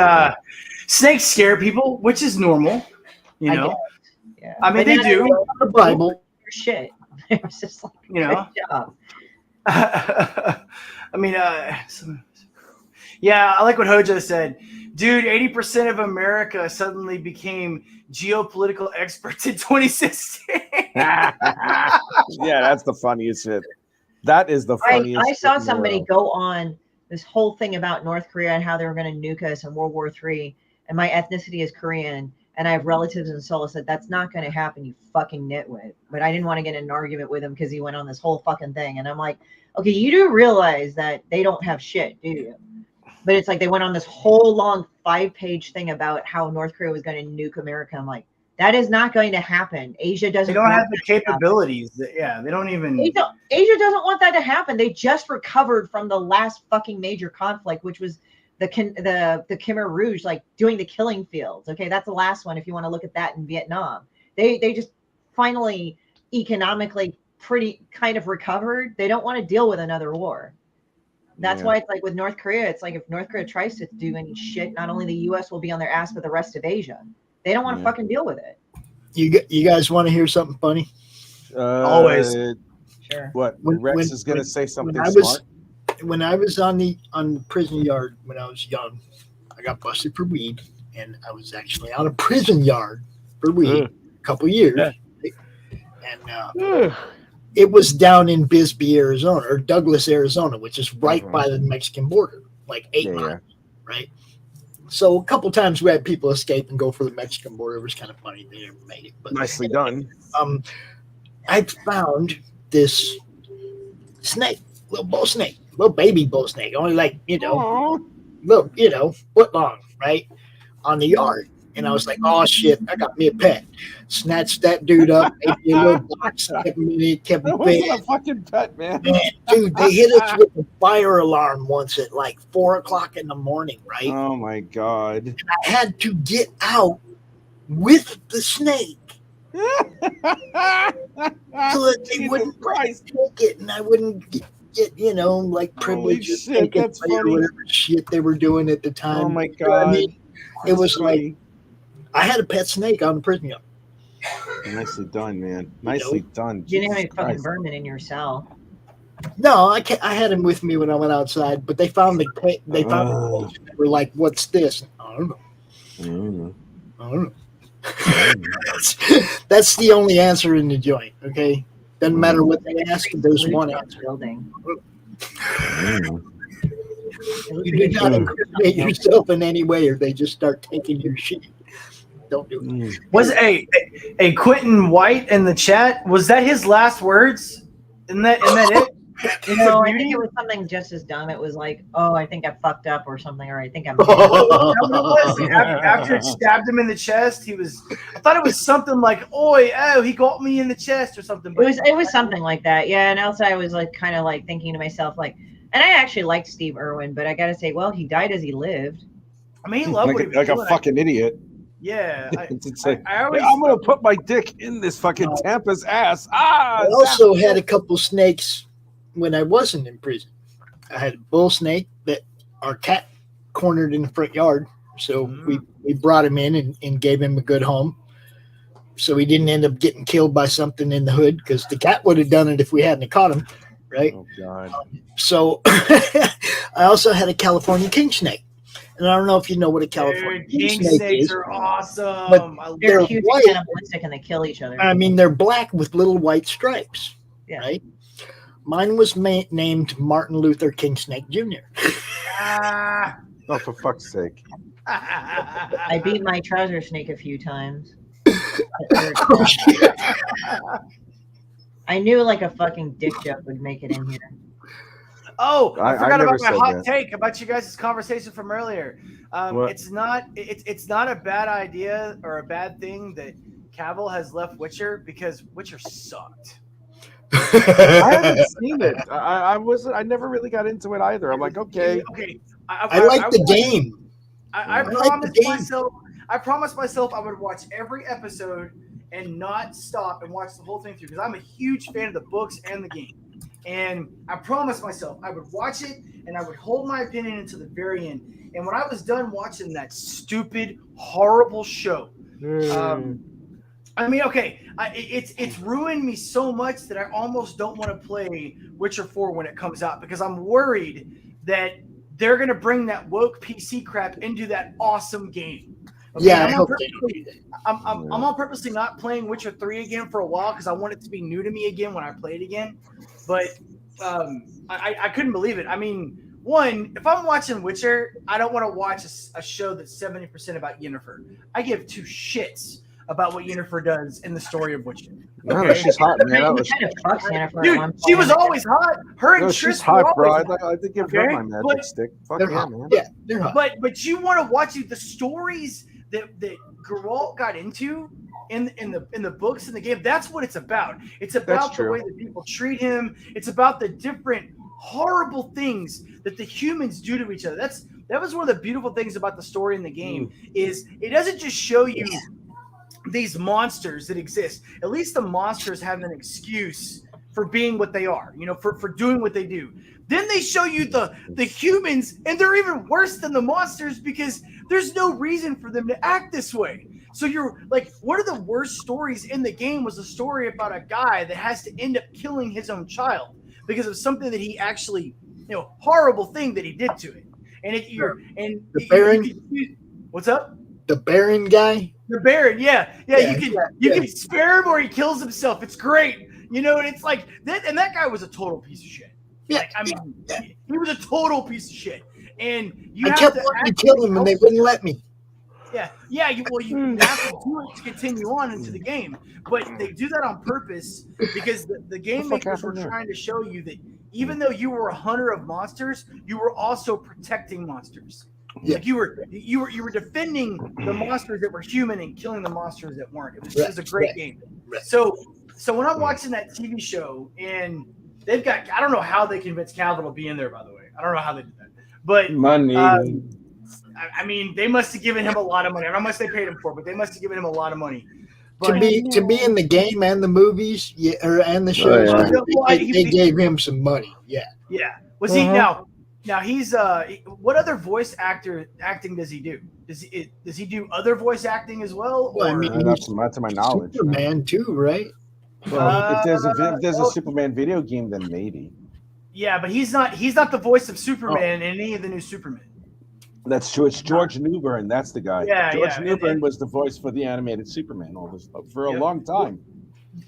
snakes scare people, which is normal, you know. Yeah. I mean, they do. The Bible. Shit. It was just like, you know. Good job. I mean, yeah, I like what Hojo said. Dude, 80% of America suddenly became geopolitical experts in 2016. Yeah, that's the funniest shit. That is the funniest. I saw somebody go on this whole thing about North Korea and how they were going to nuke us in World War III. And my ethnicity is Korean. And I have relatives in Seoul. Said, that's not going to happen, you fucking nitwit. But I didn't want to get in an argument with him because he went on this whole fucking thing. And I'm like, okay, you do realize that they don't have shit, do you? But it's like they went on this whole long 5-page thing about how North Korea was going to nuke America. I'm like, that is not going to happen. Asia doesn't. They don't have the capabilities. Yeah, they don't even. Asia doesn't want that to happen. They just recovered from the last fucking major conflict, which was the Khmer Rouge, like doing the killing fields. Okay, that's the last one. If you want to look at that in Vietnam, they just finally economically pretty kind of recovered. They don't want to deal with another war. That's why it's like with North Korea, it's like if North Korea tries to do any shit, not only the U.S. will be on their ass, but the rest of Asia. They don't want to fucking deal with it. You guys want to hear something funny? Always. Sure. What? Rex is going to say something smart? When I was on the prison yard when I was young, I got busted for weed, and I was actually on a prison yard for weed a couple years. And it was down in Bisbee, Arizona, or Douglas, Arizona, which is right by the Mexican border, like 8 miles, right? So a couple times we had people escape and go for the Mexican border. It was kind of funny. They never made it. But nicely done. I found this snake, little bull snake, little baby bull snake, only like, little, foot long, right? On the yard. And I was like, oh shit, I got me a pet. Snatched that dude up, ate me a little box, kept him fed. That wasn't a fucking pet, man. Dude, they hit us with a fire alarm once at like 4:00 in the morning, right? Oh my God. And I had to get out with the snake. So that they wouldn't take it and I wouldn't get like privileges. Holy shit, that's funny. Whatever shit they were doing at the time. Oh my God. I mean, it was funny. Like, I had a pet snake on the prison yard. Nicely done, man. Nicely done. You didn't have any fucking vermin in your cell. No, I had him with me when I went outside, but they found the cage. They were like, "What's this?" I don't know. I don't know. That's the only answer in the joint. Okay, doesn't matter what they ask. There's one answer. You do not incriminate yourself in any way, or they just start taking your shit. Don't do it. Was a Quentin White in the chat? Was that his last words? Isn't that it? No, I think it was something just as dumb. It was like, oh, I think I fucked up or something, or I think I'm. After it stabbed him in the chest, I thought it was something like, he got me in the chest or something. But it was something like that, yeah. And also, I was like, kind of like thinking to myself, like, and I actually liked Steve Irwin, but I gotta say, well, he died as he lived. I mean, he loved what he was doing. Like a fucking idiot. Yeah, I'm gonna put my dick in this fucking Tampa's ass. I also had a couple snakes when I wasn't in prison. I had a bull snake that our cat cornered in the front yard, so we brought him in and gave him a good home. So he didn't end up getting killed by something in the hood because the cat would have done it if we hadn't caught him, right? Oh God! So I also had a California king snake. And I don't know if you know what a California king snakes are awesome. But they're huge, cannibalistic, and they kill each other. I mean, they're black with little white stripes, yeah. Right? Mine was named Martin Luther King Snake Jr. Oh, for fuck's sake! I beat my trouser snake a few times. I knew like a fucking dick joke would make it in here. Oh, I forgot about my hot that. take about you guys' conversation from earlier. It's not a bad idea or a bad thing that Cavill has left Witcher because Witcher sucked. I haven't seen it. I never really got into it either. I'm like, okay. I like the game. I promised myself I would watch every episode and not stop and watch the whole thing through because I'm a huge fan of the books and the game. And I promised myself I would watch it and I would hold my opinion until the very end. And when I was done watching that stupid, horrible show, I mean, okay, it's ruined me so much that I almost don't want to play Witcher 4 when it comes out because I'm worried that they're going to bring that woke PC crap into that awesome game. Okay, Yeah, I'm on purposely not playing Witcher 3 again for a while because I want it to be new to me again when I play it again. But I couldn't believe it. I mean, one, if I'm watching Witcher, I don't want to watch a show that's 70% about Yennefer. I give two shits about what Yennefer does in the story of Witcher. Okay? No, she's hot, man. Dude, she was always hot. Her and she's Triss hot, were bro. always I did give her my magic stick. Fuck yeah, man. Yeah, they're hot. But you want to watch the stories that Geralt got into in the books and the game. That's what it's about. It's about the way that people treat him. It's about the different horrible things that the humans do to each other. That was one of the beautiful things about the story in the game is it doesn't just show you these monsters that exist. At least the monsters have an excuse for being what they are, for doing what they do. Then they show you the humans, and they're even worse than the monsters because there's no reason for them to act this way. So you're like, one of the worst stories in the game was a story about a guy that has to end up killing his own child because of something that he actually, horrible thing that he did to it. And the Baron. What's up? The Baron guy. The Baron, yeah. You can spare him or he kills himself. It's great, and it's like that. And that guy was a total piece of shit. Yeah, he was a total piece of shit. And I kept wanting to kill him, and they wouldn't let me. Yeah. You have to do it to continue on into the game, but they do that on purpose because the game makers were trying to show you that even though you were a hunter of monsters, you were also protecting monsters. Yeah. Like you were defending the monsters that were human and killing the monsters that weren't. It was a great game. Right. So when I'm watching that TV show and they've got, I don't know how they convinced Cavill to be in there, by the way. I don't know how they did that. But money. I mean, they must have given him a lot of money. I don't know how much they paid him for, but they must have given him a lot of money. But, to be in the game and the movies, and the shows, they gave him some money. Yeah. Yeah. Was he now? Now he's what other voice acting does he do? Does he do other voice acting as well? Well, I mean, not to my knowledge. Superman too, right? Well, if there's a Superman video game, then maybe. Yeah, but he's not the voice of Superman in any of the new Superman. That's true. It's George Newbern. That's the guy. Yeah, George Newbern was the voice for the animated Superman for a long time.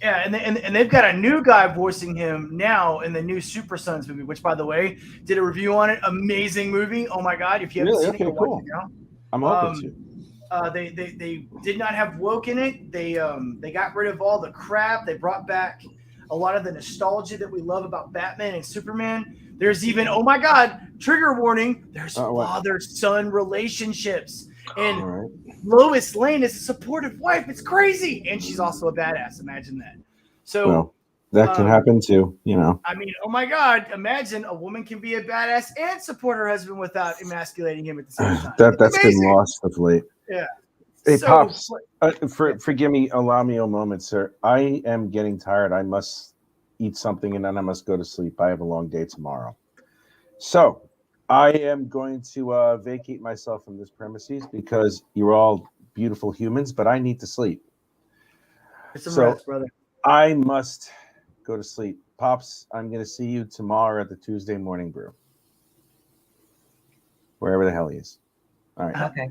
Yeah, and they've got a new guy voicing him now in the new Super Sons movie, which, by the way, did a review on it. Amazing movie. Oh my God! If you haven't seen it, cool. Watch it now. I'm open to. They did not have woke in it. They got rid of all the crap. They brought back a lot of the nostalgia that we love about Batman and Superman. There's even, oh my God, trigger warning. There's father-son relationships. And Lois Lane is a supportive wife. It's crazy. And she's also a badass. Imagine that. So that can happen too, I mean, oh my God, imagine a woman can be a badass and support her husband without emasculating him at the same time. That's been lost of late. Yeah. Hey, Pops, forgive me, allow me a moment, sir. I am getting tired. I must eat something and then I must go to sleep. I have a long day tomorrow. So I am going to vacate myself from this premises because you're all beautiful humans, but I need to sleep. It's some rest, brother. I must go to sleep. Pops, I'm going to see you tomorrow at the Tuesday Morning Brew. Wherever the hell he is. All right. Okay.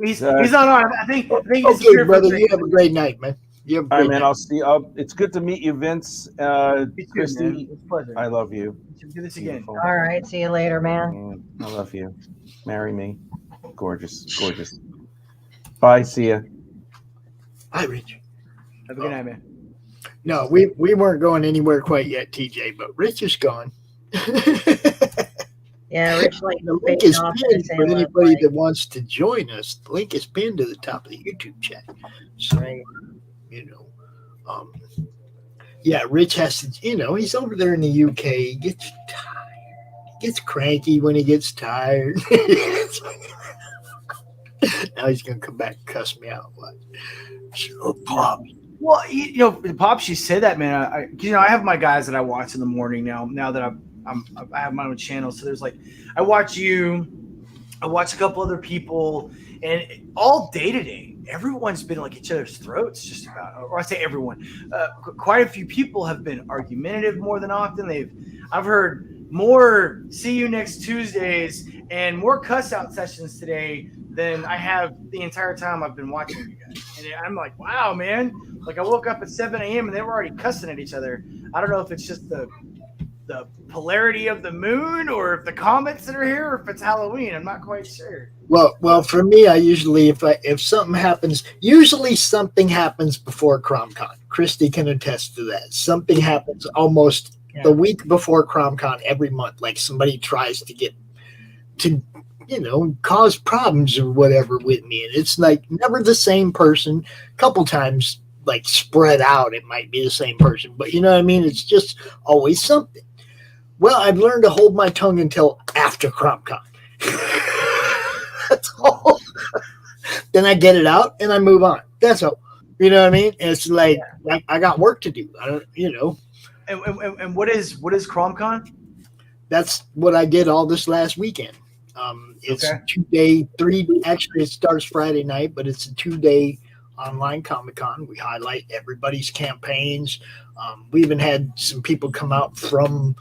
He's not on. I think okay, brother. You have a great night, man. You have a All right, great man. night. I'll see. It's good to meet you, Vince. You too, man. Christy, It's a pleasure. I love you. Should do this again. Beautiful. All right. See you later, man. I love you. Marry me. Gorgeous, gorgeous. Bye. See ya. Hi, Rich. Have a good night, man. No, we weren't going anywhere quite yet, TJ, but Rich is gone. Yeah, Rich like The link is off pinned the for same anybody like, that wants to join us. The link is pinned to the top of the YouTube chat. So, you know, yeah, Rich has to, he's over there in the UK. He gets tired. He gets cranky when he gets tired. Now he's going to come back and cuss me out. What? So, Pop. Well, Pops, you say that, man. I have my guys that I watch in the morning now. Now that I have my own channel, so there's like, I watch you, I watch a couple other people, and all day to day, everyone's been like each other's throats, just about. Or I say everyone, quite a few people have been argumentative more than often. I've heard more "see you next Tuesdays" and more cuss out sessions today than I have the entire time I've been watching you guys. And I'm like, wow, man. Like, I woke up at 7 a.m. and they were already cussing at each other. I don't know if it's just the polarity of the moon, or if the comets that are here, or if it's Halloween. I'm not quite sure. Well, for me, I usually, if something happens, usually something happens before CRoM Con. Christy can attest to that. Something happens almost the week before CRoM Con every month. Like somebody tries to get to, cause problems or whatever with me. And it's like never the same person. A couple times, like spread out, it might be the same person. But you know what I mean? It's just always something. Well, I've learned to hold my tongue until after CRoM Con. That's all. Then I get it out and I move on. That's all. You know what I mean? It's like I got work to do. I don't, And what is CRoM Con? That's what I did all this last weekend. It's a 2-day, actually it starts Friday night, but it's a 2-day online Comic-Con. We highlight everybody's campaigns. We even had some people come out from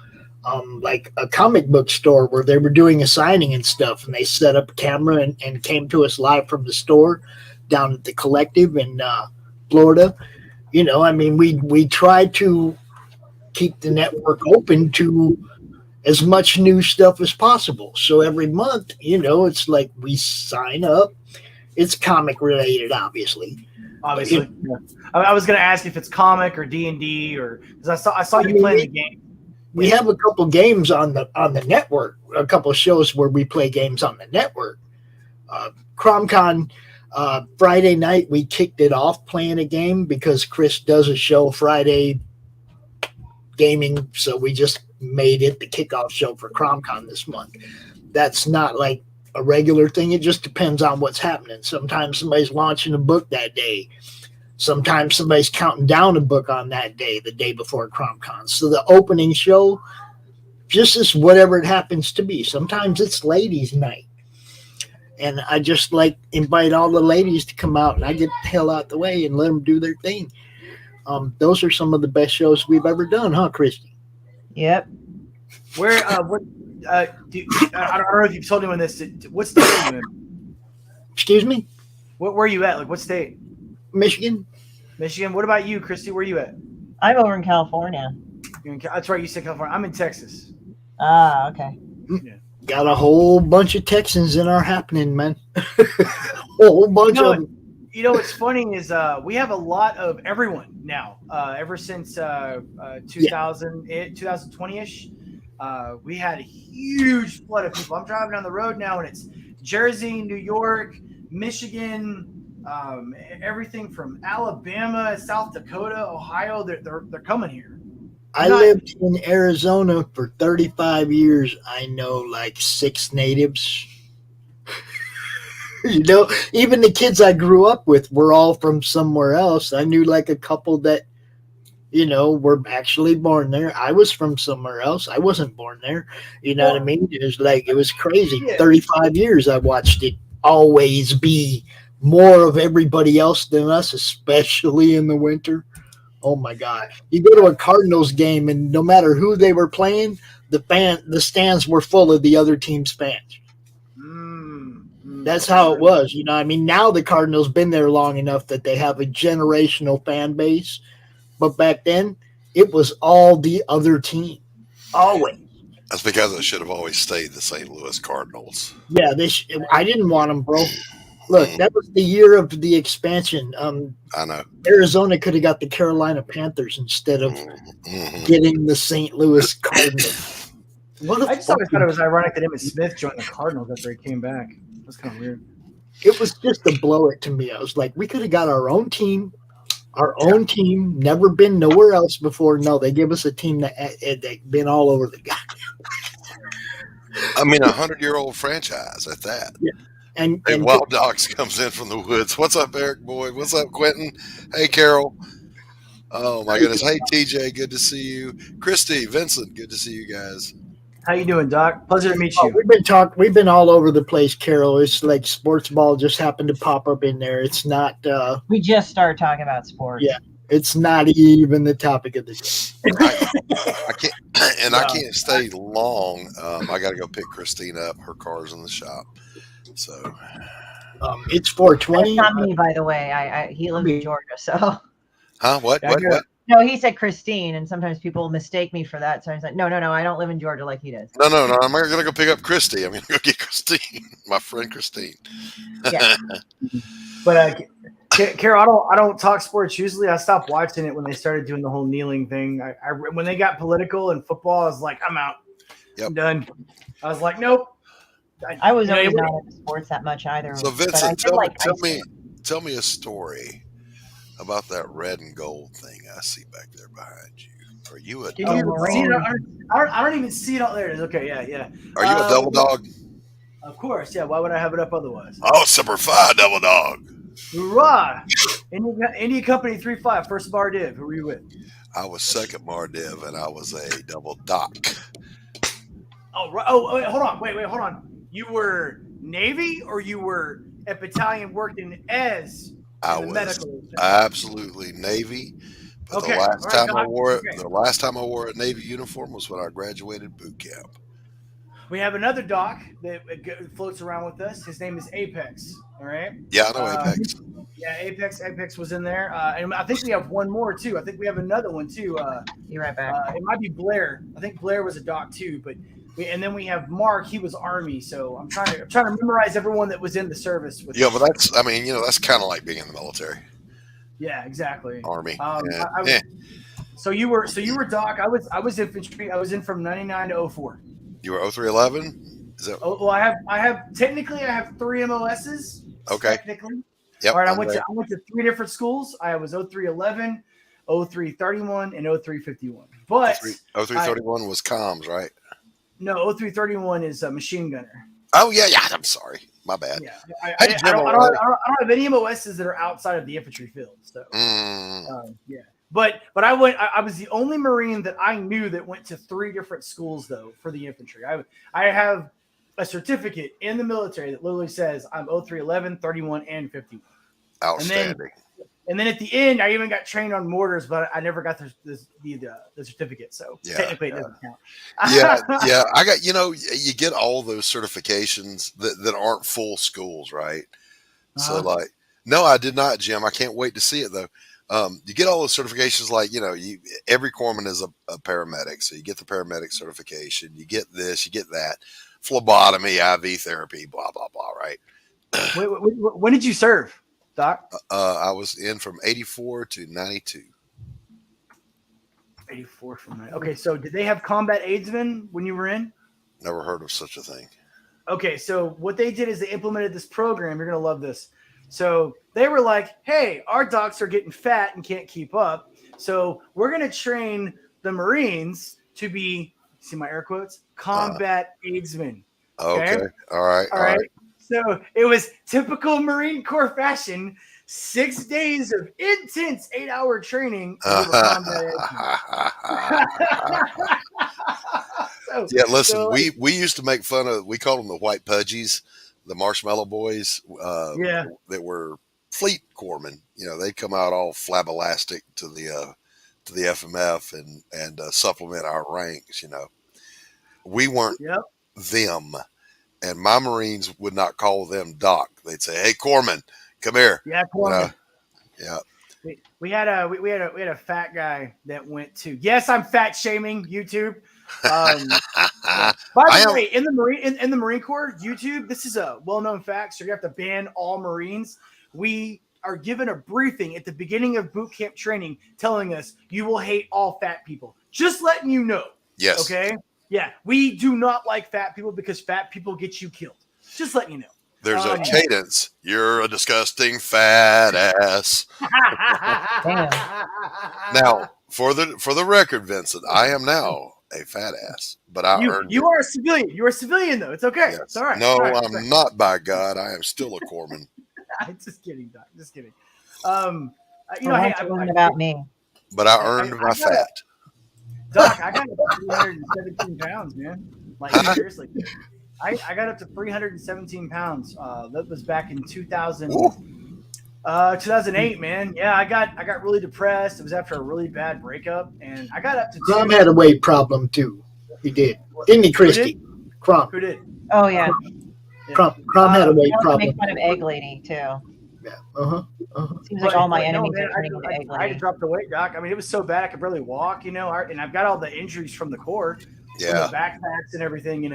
like a comic book store where they were doing a signing and stuff, and they set up a camera and came to us live from the store down at the Collective in Florida. We try to keep the network open to as much new stuff as possible. So every month, it's like we sign up. It's comic related, obviously. Obviously, I was going to ask if it's comic or D&D, or because I saw you playing the game. We have a couple games on the network. A couple shows where we play games on the network. CRoM Con Friday night we kicked it off playing a game because Chris does a show Friday gaming, so we just made it the kickoff show for CRoM Con this month. That's not like a regular thing. It just depends on what's happening. Sometimes somebody's launching a book that day. Sometimes somebody's counting down a book on that day, the day before CRoM Con. So the opening show just is whatever it happens to be. Sometimes it's ladies' night. And I just invite all the ladies to come out, and I get the hell out the way and let them do their thing. Those are some of the best shows we've ever done, huh, Christy? Yep. Where I don't know if you've told anyone this. What state are you in? Excuse me? Where are you at? Like, what state? Michigan. Michigan. What about you, Christy? Where are you at? I'm over in California. That's right. You said California. I'm in Texas. Ah, okay. Yeah. Got a whole bunch of Texans in our happening, man. A whole bunch of them. What's funny is we have a lot of everyone now. Ever since 2020-ish, we had a huge flood of people. I'm driving down the road now, and it's Jersey, New York, Michigan, everything from Alabama, South Dakota, Ohio. They're coming here. I lived in Arizona for 35 years. I know like 6 natives. Even the kids I grew up with were all from somewhere else. I knew like a couple that, were actually born there. I was from somewhere else. I wasn't born there. You know what I mean? It was crazy. Yeah. 35 years I watched it always be more of everybody else than us, especially in the winter. Oh my God. You go to a Cardinals game and no matter who they were playing, the stands were full of the other team's fans. That's how it was. You know, I mean, now the Cardinals been there long enough that they have a generational fan base. But back then, it was all the other team. Always. That's because it should have always stayed the St. Louis Cardinals. Yeah, I didn't want them, bro. Look, that was the year of the expansion. I know. Arizona could have got the Carolina Panthers instead of getting the St. Louis Cardinals. I just always thought it was ironic that Emmitt Smith joined the Cardinals after he came back. That's kind of weird. It was just a blow it to me. I was like, we could have got our own team. Never been nowhere else before. No, they give us a team that been all over the goddamn. I mean, 100-year-old franchise at that. Yeah. And Wild Dogs comes in from the woods. What's up, Eric boy? What's up, Quentin? Hey, Carol. Oh my goodness. Hey, TJ, good to see you. Christy, Vincent, good to see you guys. How you doing, Doc? Pleasure to meet you. We've been all over the place, Carol. It's like sports ball just happened to pop up in there. It's not. We just started talking about sports. Yeah, it's not even the topic of the day. I can't, and I can't stay long. I got to go pick Christine up. Her car's in the shop. So it's 4:20. That's not me, by the way. He lives in Georgia, so. Huh? What? No, he said Christine, and sometimes people mistake me for that. So I was like, no, I don't live in Georgia like he does. No. I'm going to go pick up Christy. I'm going to go get Christine, my friend Christine. Yeah. But Carol, I don't talk sports usually. I stopped watching it when they started doing the whole kneeling thing. When they got political in football, I was like, I'm out. Yep. I'm done. I was like, nope. I was always not into sports that much either. So Vincent, tell me a story about that red and gold thing I see back there behind you. Are you a I don't even see it out there. Okay, yeah. Are you a double dog? Of course, yeah. Why would I have it up otherwise? Oh, Super 5 double dog. Hoorah! India Company 3-5, first bar div. Who were you with? I was second bar div, and I was a double doc. Oh, right. Oh, wait, hold on. You were Navy, or you were a battalion working as? I was absolutely Navy. But the last time I wore a Navy uniform was when I graduated boot camp. We have another doc that floats around with us. His name is Apex. All right. Yeah, I know Apex. Yeah, Apex was in there, and I think we have one more too. I think we have another one too. You're right back. It might be Blair. I think Blair was a doc too, but. And then we have Mark. He was Army, so I'm trying to memorize everyone that was in the service. But that's kind of like being in the military. Yeah, exactly. Army. So you were Doc. I was infantry. I was in from 99 to 04. You were 0311. Is that? Oh, well, I have 3 MOSs. Okay. Technically. Yep. All right. I went to 3 different schools. I was 0311, 0331, and 0351. But 0331 was comms, right? No, 0331 is a machine gunner. Oh yeah. I'm sorry, my bad. Yeah, I don't have any MOSs that are outside of the infantry field. So yeah, but I was the only Marine that I knew that went to 3 different schools though for the infantry. I have a certificate in the military that literally says I'm 0311, 31, and 51. Outstanding. And then at the end, I even got trained on mortars, but I never got the certificate. So technically, it doesn't count. Yeah. I got you get all those certifications that aren't full schools, right? So no, I did not, Jim. I can't wait to see it though. You get all those certifications, like every corpsman is a paramedic, so you get the paramedic certification. You get this, you get that, phlebotomy, IV therapy, blah blah blah, right? When did you serve, Doc? I was in from 84 to 92. 84 from 90. Okay, so did they have combat aidsmen when you were in? Never heard of such a thing. Okay, so what they did is they implemented this program. You're going to love this. So they were like, hey, our docs are getting fat and can't keep up. So we're going to train the Marines to be, see my air quotes, combat aidsmen. Okay. All right. So it was typical Marine Corps fashion, 6 days of intense 8-hour training. We used to make fun of, we called them the white pudgies, the marshmallow boys, that were fleet corpsmen. They'd come out all flaballastic to the FMF and supplement our ranks. We weren't them. and my Marines would not call them Doc. They'd say, "Hey, Corpsman, come here." Yeah, Corpsman. Yeah. We had a fat guy that went to. Yes, I'm fat shaming YouTube. By the way, in the Marine Corps, YouTube, this is a well-known fact. So you have to ban all Marines. We are given a briefing at the beginning of boot camp training, telling us you will hate all fat people. Just letting you know. Yes. Okay. Yeah, we do not like fat people because fat people get you killed. Just letting you know. There's a cadence. You're a disgusting fat ass. Now, for the record, Vincent, I am now a fat ass, but you are a civilian. You're a civilian, though. It's okay. Yes. It's all right. No, all right. I'm not. By God, I am still a corpsman. Just kidding, Doc. Just kidding. Hey, about me. But I earned my fat. Doc, I got 317 pounds, man. Like seriously. I got up to 317 pounds. That was back in 2008, man. Yeah, I got really depressed. It was after a really bad breakup, and I got up to. CRoM had a weight problem too. He did, didn't he, Christie? CRoM. Who did? Oh yeah. CRoM had a weight problem. Make fun of Egg Lady too. Yeah. Seems like all my enemies are turning into Egg Lady. I had to drop the weight, Doc. I mean, it was so bad I could barely walk. And I've got all the injuries from the Corps. Yeah. The backpacks and everything.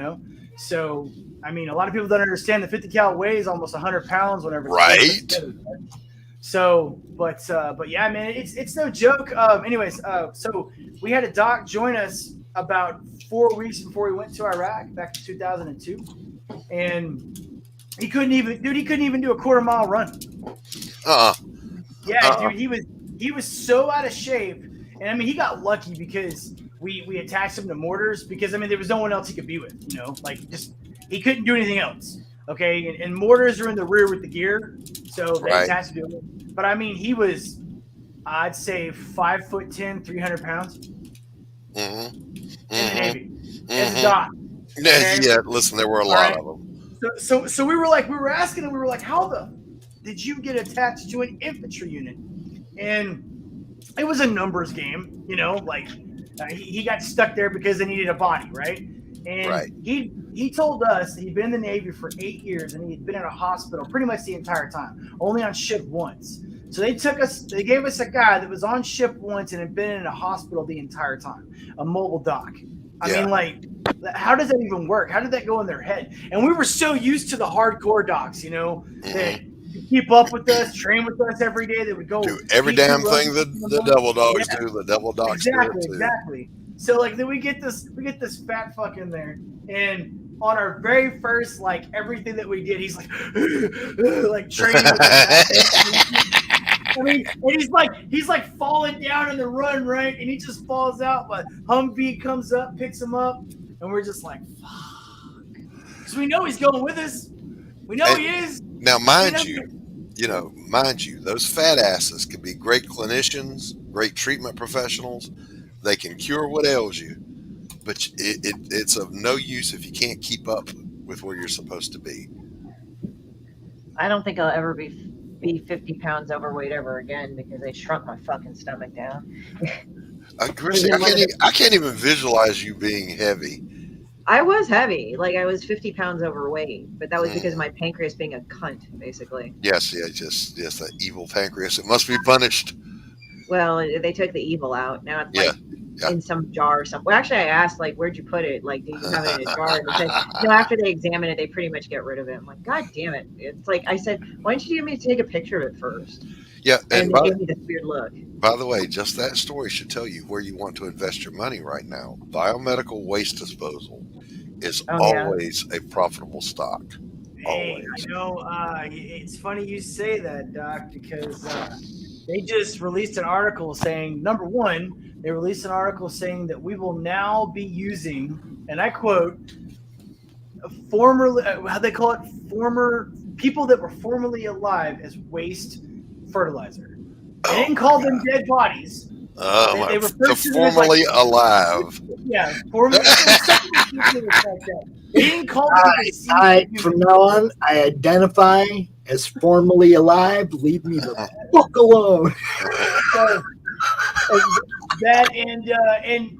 So, I mean, a lot of people don't understand the 50 cal weighs almost 100 pounds whenever. Right. So, but yeah, man, it's no joke. So we had a doc join us about 4 weeks before we went to Iraq back in 2002, and he couldn't even do a quarter mile run. Yeah, dude, he was so out of shape, and I mean, he got lucky because we attached him to mortars because I mean there was no one else he could be with, he couldn't do anything else. Okay, and mortars are in the rear with the gear, so they attached him to it. But I mean, he was, I'd say 5'10", 300 pounds. In the Navy, as a doc. Yeah, listen, there were a lot of them. So we were asking him, how the did you get attached to an infantry unit? And it was a numbers game, he got stuck there because they needed a body, right? And he told us that he'd been in the Navy for 8 years and he'd been in a hospital pretty much the entire time, only on ship once. So they gave us a guy that was on ship once and had been in a hospital the entire time, a mobile doc. I mean, how does that even work? How did that go in their head? And we were so used to the hardcore docs, that keep up with us, train with us every day. They would go do every damn thing the devil dogs do. The devil dogs exactly. So then we get this fat fuck in there, and on our very first everything that we did, he's like training with us. I mean, and he's falling down in the run, right? And he just falls out, but Humvee comes up, picks him up, and we're just like, fuck. Because we know he's going with us. We know he is. Now, mind you, those fat asses can be great clinicians, great treatment professionals. They can cure what ails you, but it's of no use if you can't keep up with where you're supposed to be. I don't think I'll ever be 50 pounds overweight ever again because they shrunk my fucking stomach down. Chrissy, I can't even visualize you being heavy. I was heavy. I was 50 pounds overweight, but that was because of my pancreas being a cunt, basically. Yes, that evil pancreas. It must be punished. Well, they took the evil out. Now it's in some jar or something. Well, actually, I asked, where'd you put it? Do you have it in a jar? And they said, after they examine it, they pretty much get rid of it. I'm like, God damn it. It's I said, why don't you get me to take a picture of it first? Yeah. And they gave me this weird look. By the way, just that story should tell you where you want to invest your money right now. Biomedical waste disposal is always a profitable stock. Hey, it's funny you say that, Doc, because they just released an article saying, number one, they released an article saying that we will now be using, and I quote, how they call it, former people that were formerly alive as waste fertilizer. They didn't call them dead bodies. They referred to formerly alive. Yeah, formerly. They didn't call them. From now on, I identify as formerly alive. Leave me the fuck alone. That and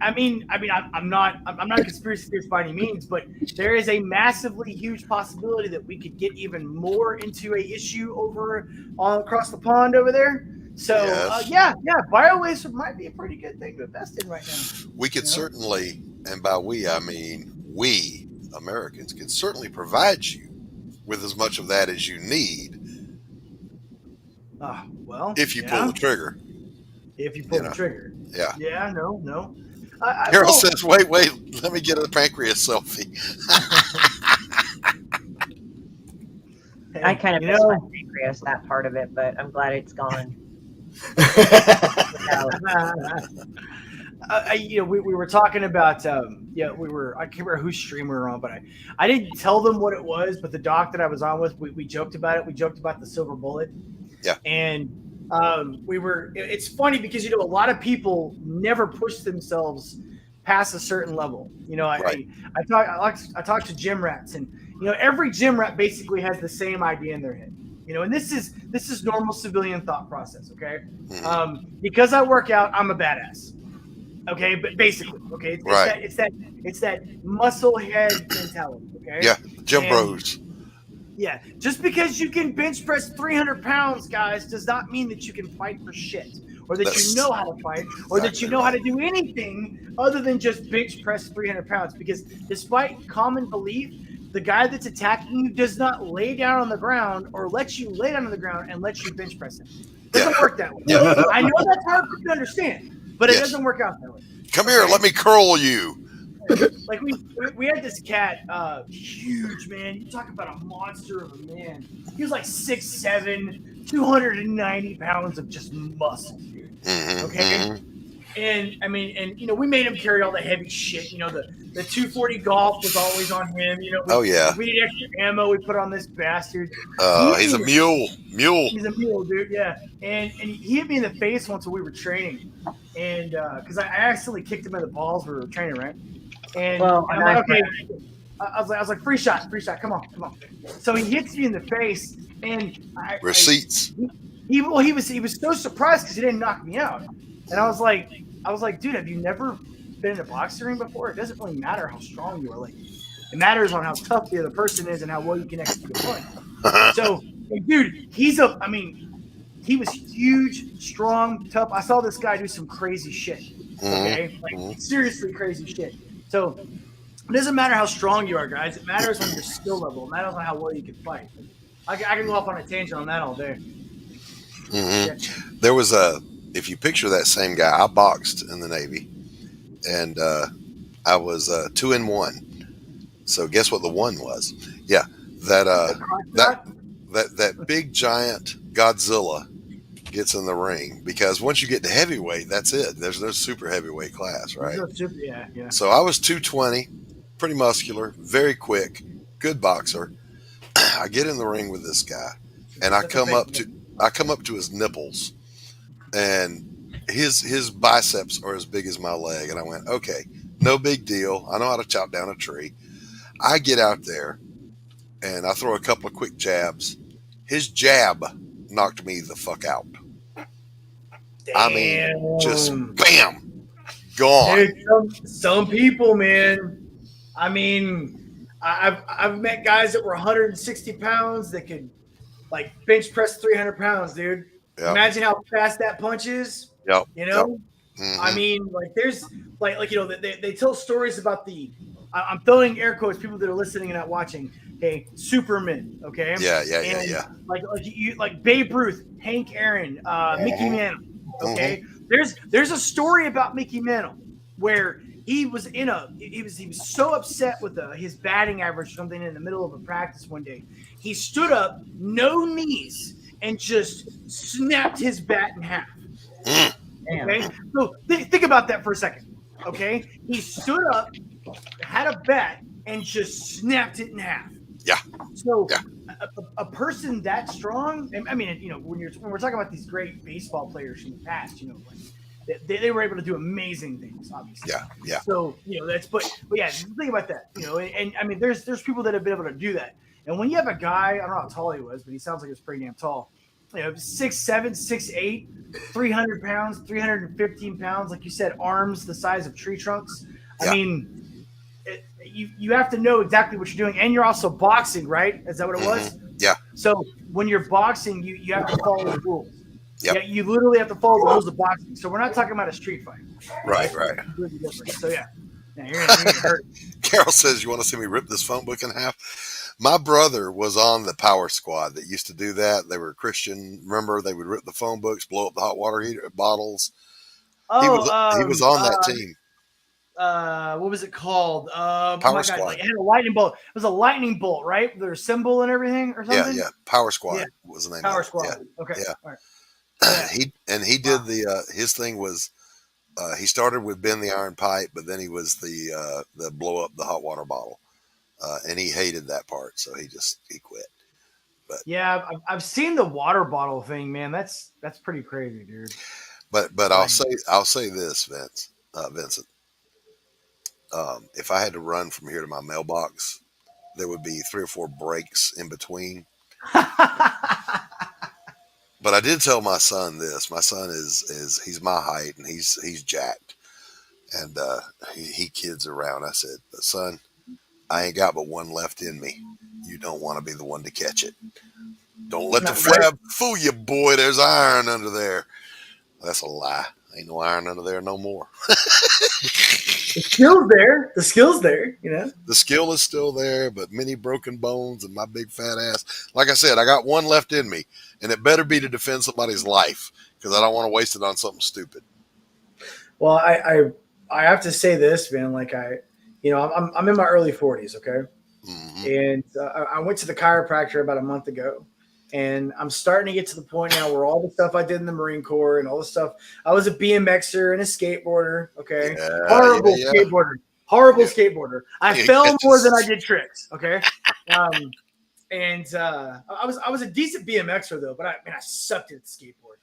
I'm not a conspiracy theorist by any means, but there is a massively huge possibility that we could get even more into a issue over all across the pond over there. So Yes. biowaste might be a pretty good thing to invest in right now. We could certainly, and by we I mean we Americans, can certainly provide you with as much of that as you need. Well, if you pull the trigger. If you pull the trigger. Yeah. Yeah. No. Harold says, "Wait, let me get a pancreas selfie." I kind of miss my pancreas, that part of it, but I'm glad it's gone. We were talking about I can't remember whose stream we were on, but I didn't tell them what it was, but the doc that I was on with, we joked about it. We joked about the silver bullet. Yeah. And it's funny because a lot of people never push themselves past a certain level. I talk to gym rats, and every gym rat basically has the same idea in their head. And this is normal civilian thought process, okay? Because I work out, I'm a badass. Okay, but basically, okay, it's that muscle head mentality, okay? Yeah, gym bros. Yeah, just because you can bench press 300 pounds, guys, does not mean that you can fight for shit, or that you know how to fight, or that you know how to do anything other than just bench press 300 pounds. Because despite common belief, the guy that's attacking you does not lay down on the ground or let you lay down on the ground and let you bench press him. It doesn't work that way. Yeah. I know that's hard for you to understand, but it doesn't work out that way. Come here, let me curl you. Like we had this cat, huge, man. You talk about a monster of a man. He was like 6'7", 290 pounds of just muscle, dude. Okay. And we made him carry all the heavy shit. The 240 golf was always on him. We need extra ammo. We put on this bastard. He's a mule. He's a mule, dude. Yeah. And he hit me in the face once when we were training, and because I accidentally kicked him in the balls when we were training, right? And I'm like, okay. I was like, free shot, come on. So he hits me in the face, and receipts. He was so surprised because he didn't knock me out, and I was like, dude, have you never been in a boxing ring before? It doesn't really matter how strong you are. Like, it matters on how tough the other person is and how well you can execute a punch. So, dude, he was huge, strong, tough. I saw this guy do some crazy shit. Okay, seriously crazy shit. So it doesn't matter how strong you are, guys. It matters on your skill level. It matters on how well you can fight. I can go off on a tangent on that all day. There was if you picture that same guy, I boxed in the Navy, and I was 2-1. So guess what the one was? Yeah, that big giant Godzilla gets in the ring, because once you get to heavyweight, that's it. There's no super heavyweight class, right? Yeah. So I was 220, pretty muscular, very quick, good boxer. I get in the ring with this guy, and I come up to his nipples, and his biceps are as big as my leg. And I went, okay, no big deal. I know how to chop down a tree. I get out there, and I throw a couple of quick jabs. His jab knocked me the fuck out. Damn. I mean, just bam, gone. Dude, some people, man. I mean, I've met guys that were 160 pounds that could like bench press 300 pounds, dude. Yep. Imagine how fast that punch is. Yep. I mean, like there's like they tell stories about I'm throwing air quotes, people that are listening and not watching. Okay, Superman. Okay. Yeah. Like Babe Ruth, Hank Aaron, Mickey Mantle. Okay. There's a story about Mickey Mantle where he was so upset with his batting average or something in the middle of a practice one day. He stood up, no knees, and just snapped his bat in half. Okay, so think about that for a second. Okay, he stood up, had a bat, and just snapped it in half. Yeah. So a person that strong, I mean, when we're talking about these great baseball players from the past, they were able to do amazing things, obviously. Yeah. So but yeah, think about that. And I mean, there's people that have been able to do that. And when you have a guy, I don't know how tall he was, but he sounds like he was pretty damn tall. 6'7", 6'8", 300 pounds, 315 pounds, like you said, arms the size of tree trunks. Yeah. I mean, you have to know exactly what you're doing, and you're also boxing, right? Is that what it was? Yeah. So when you're boxing, you have to follow the rules. Yep. Yeah, you literally have to follow the rules of boxing. So we're not talking about a street fight. Right. It's completely different. So yeah you're gonna hurt. Carol says, "You want to see me rip this phone book in half?" My brother was on the power squad that used to do that. They were Christian. Remember, they would rip the phone books, blow up the hot water heater bottles. He was on that team. What was it called? Power Squad. Like, it had a lightning bolt. It was a lightning bolt, right? Their symbol and everything, or something. Yeah. Power Squad was the name. Power of it. Squad. Yeah. Okay. Yeah. All right. He did the his thing was he started with bend the iron pipe, but then he was the blow up the hot water bottle, and he hated that part, so he quit. But yeah, I've seen the water bottle thing, man. That's pretty crazy, dude. But I'll say this, Vincent. If I had to run from here to my mailbox, there would be 3 or 4 breaks in between. But I did tell my son this. My son is he's my height and he's jacked, and he kids around. I said, "Son, I ain't got but one left in me. You don't want to be the one to catch it. Don't let the flab fool you, boy. There's iron under there." That's a lie. Ain't no iron under there no more. The skill's there, you know. The skill is still there, but many broken bones and my big fat ass. Like I said, I got one left in me, and it better be to defend somebody's life, because I don't want to waste it on something stupid. Well, I have to say this, man. Like I'm in my early 40s, okay, and I went to the chiropractor about a month ago. And I'm starting to get to the point now where all the stuff I did in the Marine Corps and all the stuff, I was a BMXer and a skateboarder. Okay. Horrible skateboarder. I fell more than I did tricks. Okay. I was a decent BMXer though, but I sucked at the skateboard.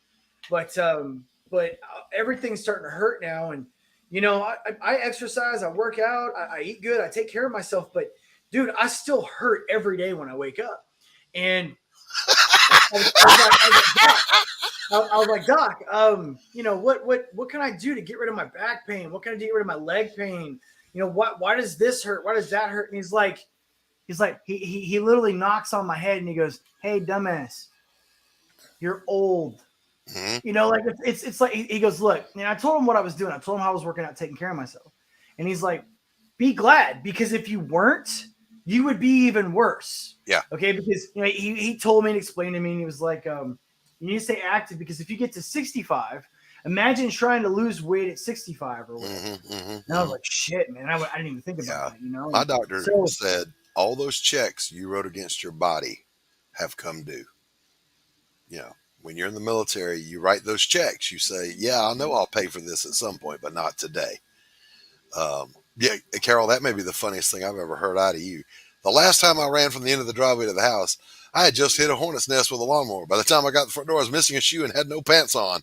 But everything's starting to hurt now. And, I exercise, I work out, I eat good, I take care of myself. But dude, I still hurt every day when I wake up. And I was like, Doc, what can I do to get rid of my back pain? What can I do to get rid of my leg pain? Why does this hurt? Why does that hurt? And he literally knocks on my head and he goes, "Hey, dumbass, you're old." Mm-hmm. It's like, he goes, "Look," and I told him what I was doing. I told him how I was working out, taking care of myself. And he's like, "Be glad, because if you weren't, you would be even worse." Yeah. Okay. Because he told me and explained to me, and he was like, "You need to stay active, because if you get to 65, imagine trying to lose weight at 65 or whatever." And I was like, "Shit, man, I didn't even think about that." My doctor said all those checks you wrote against your body have come due. When you're in the military, you write those checks. You say, "Yeah, I know I'll pay for this at some point, but not today." Yeah, Carol, that may be the funniest thing I've ever heard out of you. The last time I ran from the end of the driveway to the house, I had just hit a hornet's nest with a lawnmower. By the time I got to the front door, I was missing a shoe and had no pants on.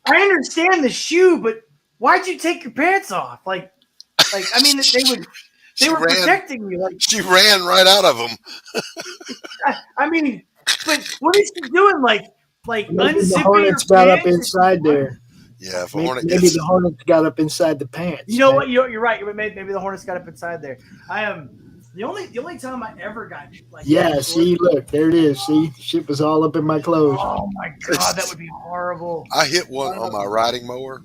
I understand the shoe, but why'd you take your pants off? I mean, they were protecting you. She ran right out of them. I mean, but what is she doing? Like unzipping the hornets your got pants? up inside there. Yeah, if maybe the hornets got up inside the pants. You know what? You're right. Maybe the hornets got up inside there. I am the only time I ever got see, look, there it is. See, shit was all up in my clothes. Oh my god, that would be horrible. I hit one on my riding mower,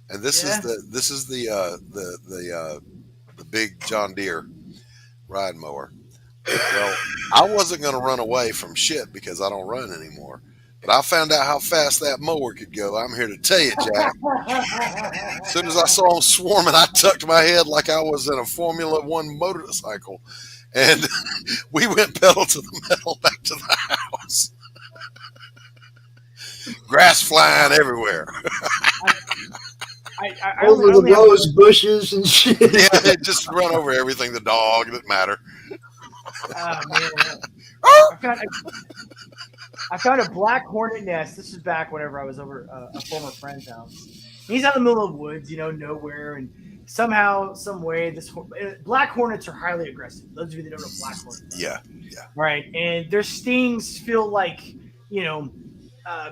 and this is the big John Deere ride mower. Well, I wasn't going to run away from shit because I don't run anymore. But I found out how fast that mower could go. I'm here to tell you, Jack. As soon as I saw them swarming, I tucked my head like I was in a Formula One motorcycle. And we went pedal to the metal back to the house. Grass flying everywhere. Over the rose bushes and shit. Yeah, just run over everything. The dog, it didn't matter. Oh, man. I found a black hornet nest. This is back whenever I was over a former friend's house. He's out in the middle of the woods, nowhere. And somehow, some way, black hornets are highly aggressive. Those of you that don't know black hornets. Yeah. Right, and their stings feel like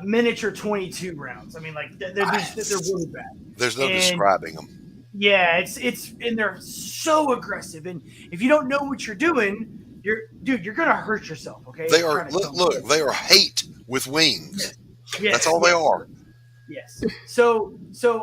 miniature 22 rounds. I mean, like they're really bad. There's no describing them. Yeah, it's and they're so aggressive, and if you don't know what you're doing, you're gonna hurt yourself. Okay, They are look. They are hate with wings. Yes, that's all they are. Yes. So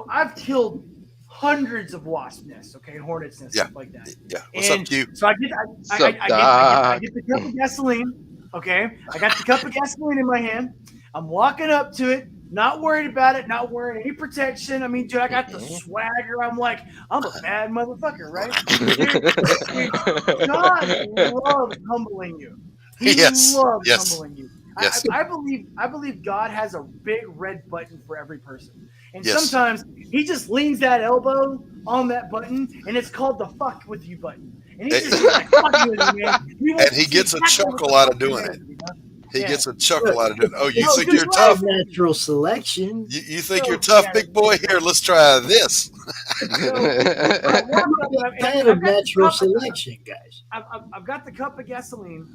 I've killed hundreds of wasp nests, okay, hornets nests, stuff like that. Yeah. What's up, Q? So I get the cup of gasoline. Okay, I got the cup of gasoline in my hand. I'm walking up to it, not worried about it, not wearing any protection. I mean, dude, I got the swagger. I'm like, I'm a bad motherfucker, right? Dude, God loves humbling you. He loves humbling you. Yes. I believe God has a big red button for every person. And Yes. sometimes he just leans that elbow on that button, and it's called the fuck with you button. And he's just like, fuck with you, man. And he gets a chuckle out of doing it. He gets a chuckle out of doing it. Oh, you think you're tough? Natural selection. You think you're tough, big boy? Here, let's try this. Kind of natural selection, guys. I've got the cup of gasoline.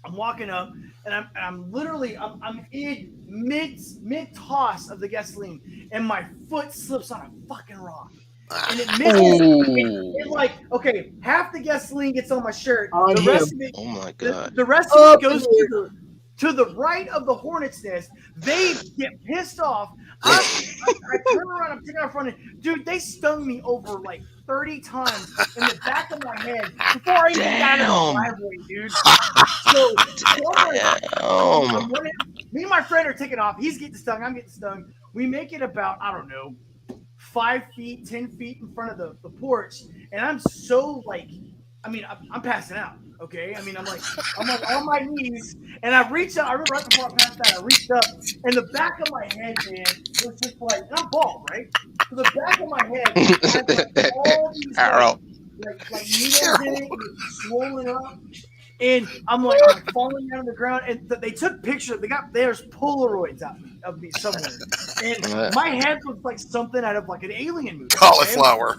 I'm walking up, and I'm literally in mid toss of the gasoline, and my foot slips on a fucking rock, and it misses. It like, okay, half the gasoline gets on my shirt. The rest of it, oh my god! The rest of it goes to the right of the hornet's nest. They get pissed off. I turn around, I'm taking off running. Dude, they stung me over like 30 times in the back of my head before I even got in the driveway, dude. I'm running. Me and my friend are taking off. He's getting stung. I'm getting stung. We make it about, I don't know, 5 feet, 10 feet in front of the porch. And I'm so like, I mean, I'm passing out. Okay, I mean, I'm like on my knees, and I reached out. I remember right before I passed out, I reached up, and the back of my head, man, was just like, and I'm bald, right? So the back of my head had like all these like needles in it, and swollen up, and I'm falling down on the ground. And they took pictures. There's Polaroids of me somewhere, and my head looks like something out of like an alien movie. Cauliflower.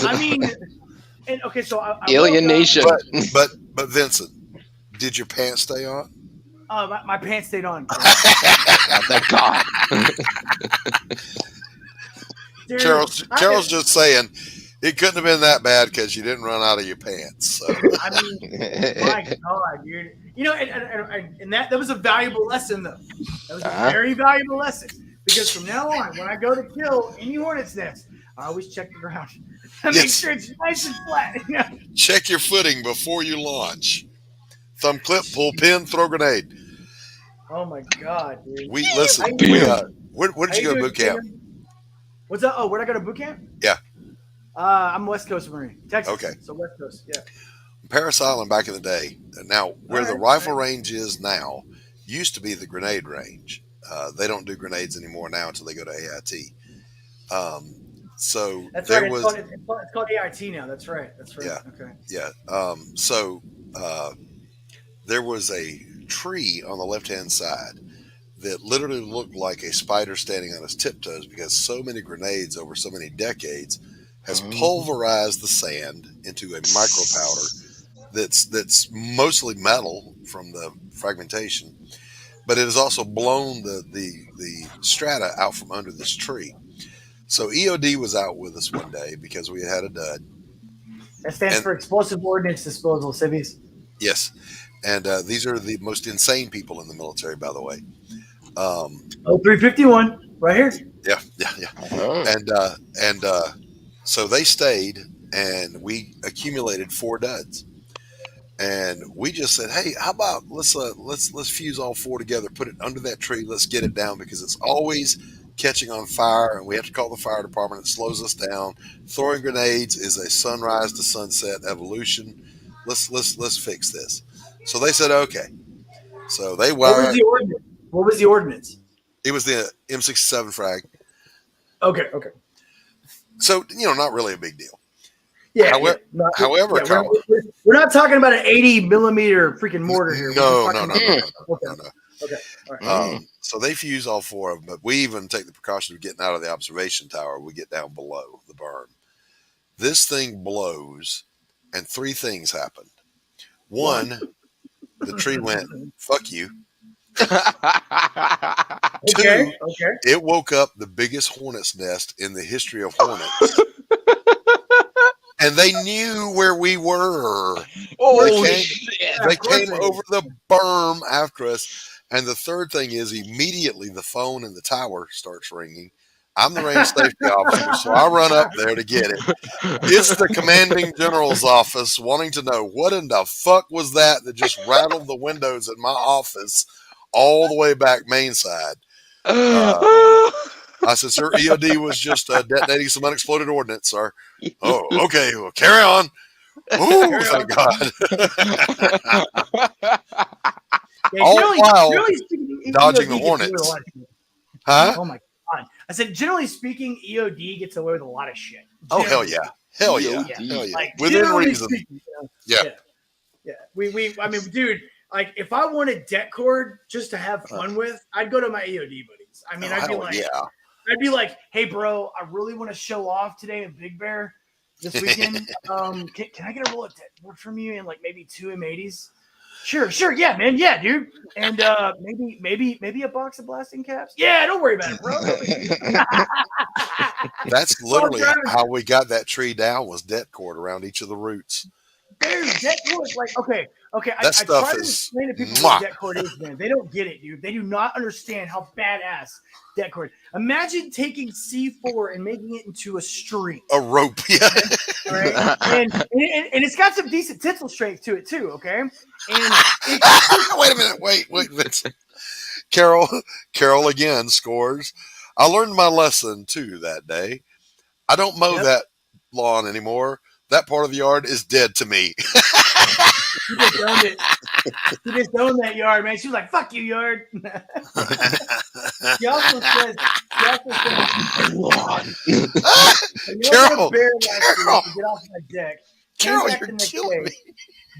I mean. And okay, so Alien Nation. But Vincent, did your pants stay on? My pants stayed on. Thank God. Dude, Carol's just saying it couldn't have been that bad because you didn't run out of your pants. So. I mean, my God, dude. You know, and that was a valuable lesson, though. That was a very valuable lesson because from now on, when I go to kill any hornet's nest, I always check the ground. Make sure it's nice and flat. Check your footing before you launch. Thumb clip, pull pin, throw grenade. Oh my God, dude. Where did you go to boot camp? What's that? Oh, where'd I go to boot camp? Yeah. I'm West Coast Marine, Texas. Okay. So West Coast, yeah. Paris Island back in the day. Now, where the rifle range is now, used to be the grenade range. They don't do grenades anymore now until they go to AIT. So that's there right. was It's called AIT now. That's right. Yeah. Okay. Yeah. So there was a tree on the left-hand side that literally looked like a spider standing on its tiptoes because so many grenades over so many decades has pulverized the sand into a micropowder that's mostly metal from the fragmentation, but it has also blown the strata out from under this tree. So EOD was out with us one day because we had a dud. That stands for Explosive Ordnance Disposal, civvies. Yes. And these are the most insane people in the military, by the way. 351, right here. Yeah. And so they stayed, and we accumulated 4 duds. And we just said, hey, how about let's fuse all 4 together, put it under that tree, let's get it down because it's always catching on fire, and we have to call the fire department. It slows us down. Throwing grenades is a sunrise to sunset evolution. Let's fix this. So they said okay. So they wired. What was the ordinance? It was the M67 frag. Okay. So not really a big deal. Yeah. However, we're not talking about an 80 millimeter freaking mortar here. No. Okay. All right. So they fuse all 4 of them, but we even take the precaution of getting out of the observation tower. We get down below the berm. This thing blows, and 3 things happened. One, The tree went, fuck you. Okay. Two, it woke up the biggest hornet's nest in the history of hornets. And they knew where we were. They came over the berm after us. And the third thing is immediately the phone in the tower starts ringing. I'm the range safety officer, so I run up there to get it. It's the commanding general's office wanting to know what in the fuck was that just rattled the windows in my office all the way back main side. I said, sir, EOD was just detonating some unexploded ordnance, sir. Oh, okay. Well, carry on. Ooh, thank God. All while dodging the hornets. Huh? Oh, my God. I said, generally speaking, EOD gets away with a lot of shit. Oh, hell yeah. Hell yeah. Hell yeah. Like, within reason. Speaking, Yeah. I mean, dude, like, if I wanted det cord just to have fun with, I'd go to my EOD buddies. I mean, I'd be like, hey, bro, I really want to show off today in Big Bear this weekend. Can I get a roll of det cord from you and like maybe 2 M80s? Sure, yeah, man, yeah, dude, and maybe a box of blasting caps. Yeah, don't worry about it, bro. That's literally how we got that tree down, was det cord around each of the roots. Dude, det cord, like, okay. That stuff I try to is explain to people what det cord is, man. They don't get it, dude. They do not understand how badass det cord. Imagine taking C4 and making it into a string. A rope, yeah. Right? And it's got some decent tensile strength to it too, okay? And wait a minute, wait, Vincent. Carol again scores. I learned my lesson too that day. I don't mow that lawn anymore. That part of the yard is dead to me. She just owned it. She just owned that yard, man. She was like, fuck you, yard. She also says, Carol, get off my deck. Carol, you're killing me.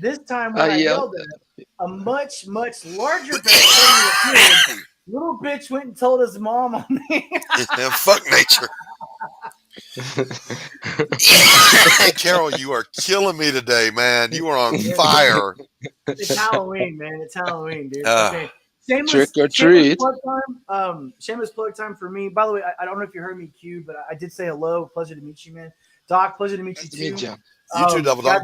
This time when I yelled at her, a much, much larger bitch appeared. Little bitch went and told his mom on me. Fuck nature. Carol, you are killing me today, man. You are on fire. It's Halloween, man. It's Halloween, dude. Okay. Trick or treat. Shameless plug time for me. By the way, I don't know if you heard me, Q, but I did say hello. Pleasure to meet you, man. Doc, pleasure to meet you too. You too, Double Dog.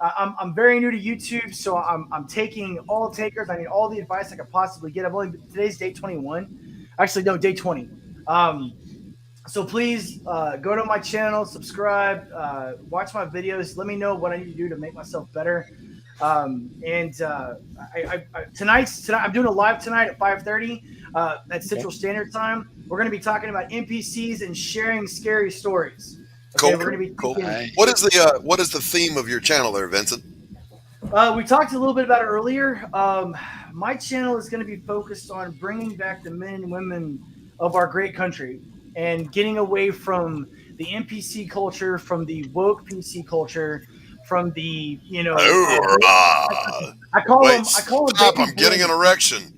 I'm very new to YouTube, so I'm taking all takers. I need all the advice I could possibly get. Today's day 21. Actually, no, day 20. So please go to my channel, subscribe, watch my videos. Let me know what I need to do to make myself better. Tonight I'm doing a live tonight at 5:30 at Central Standard Time. We're going to be talking about NPCs and sharing scary stories. Okay, we're going to be cool. What is the theme of your channel there, Vincent? We talked a little bit about it earlier. My channel is going to be focused on bringing back the men and women of our great country and getting away from the NPC culture, from the woke PC culture, from the, I call them. Stop! I'm getting an erection.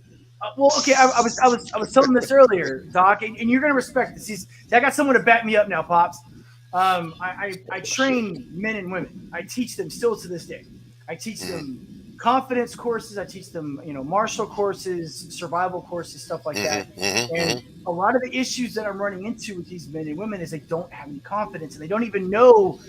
Well, okay, I was telling this earlier, Doc, and you're gonna respect this. I got someone to back me up now, Pops. I train men and women. I teach them still to this day. I teach them confidence courses. I teach them, martial courses, survival courses, stuff like that. And a lot of the issues that I'm running into with these men and women is they don't have any confidence and they don't even know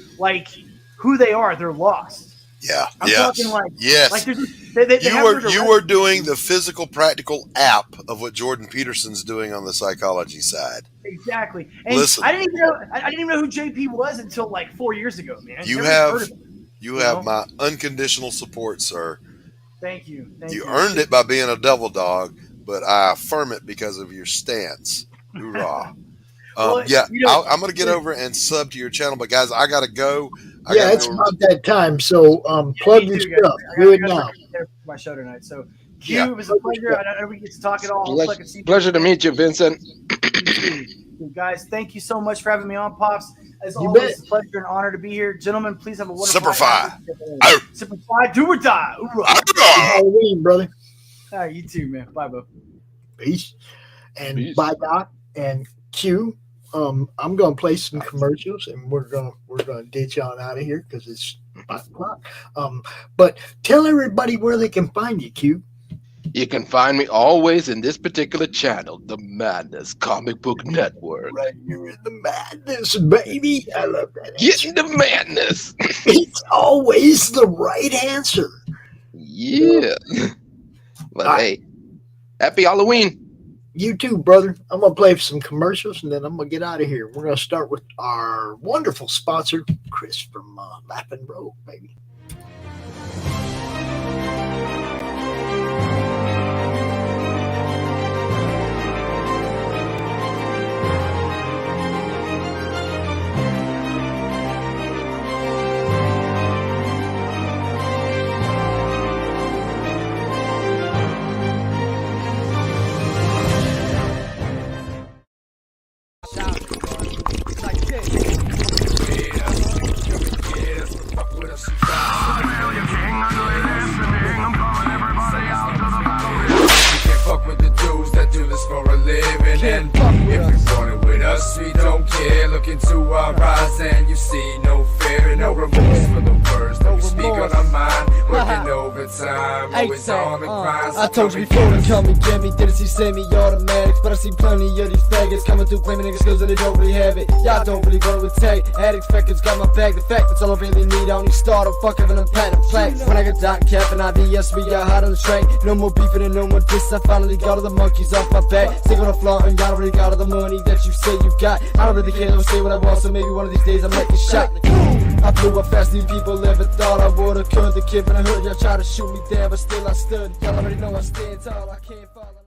who they are. They're lost. Yeah. I'm talking yes. Like you are doing the physical, practical app of what Jordan Peterson's doing on the psychology side. Exactly. And listen, I didn't even know who JP was until like 4 years ago, man. You have my unconditional support, sir. Thank you. You earned it by being a devil dog, but I affirm it because of your stance. Hoorah. I'm going to get over and sub to your channel, but guys, I got to go. It's about that time. So plug your stuff. Do it now. My show tonight. So Q, it was a pleasure. I know we get to talk it all. Pleasure to meet you, Vincent. Guys, thank you so much for having me on, Pops. As always, it's a pleasure and honor to be here. Gentlemen, please have a wonderful Semper Fi, do or die. Halloween, brother. All right, you too, man. Bye, Bo. Peace. And bye, Doc. And Q. I'm gonna play some commercials and we're gonna ditch on out of here because it's 5 o'clock. But tell everybody where they can find you, Q. You can find me always in this particular channel, the Madness Comic Book Network. Right, you're in the madness, baby. I love that. Get in the madness. It's always the right answer. Yeah. Well, hey, happy Halloween. You too, brother. I'm going to play some commercials, and then I'm going to get out of here. We're going to start with our wonderful sponsor, Chris from Laughing Rogue, baby. We don't care, look into our eyes and you see no fear, no remorse for the words that we speak on our mind, working overtime, always on the grind. I told you before to call me Jimmy, didn't see semi-automatics, but I see plenty of these faggots coming through claiming niggas skills and they don't really have it. Y'all don't really want it with tag, addicts, records got my bag, the fact that's all I really need, I only start, I'm fucking with them platinum plaques. When I got Doc Cap and IBS, we got hot on the train, no more beefing and no more diss, I finally got all the monkeys off my back, stick on the floor and y'all already got all the money that you say you got. I don't really care, don't say what I want, so maybe one of these days I'm making shot. I blew up faster than people ever thought I would've. Could the kid when I heard y'all try to shoot me down, but still I stood. Y'all already know I stand tall, I can't follow.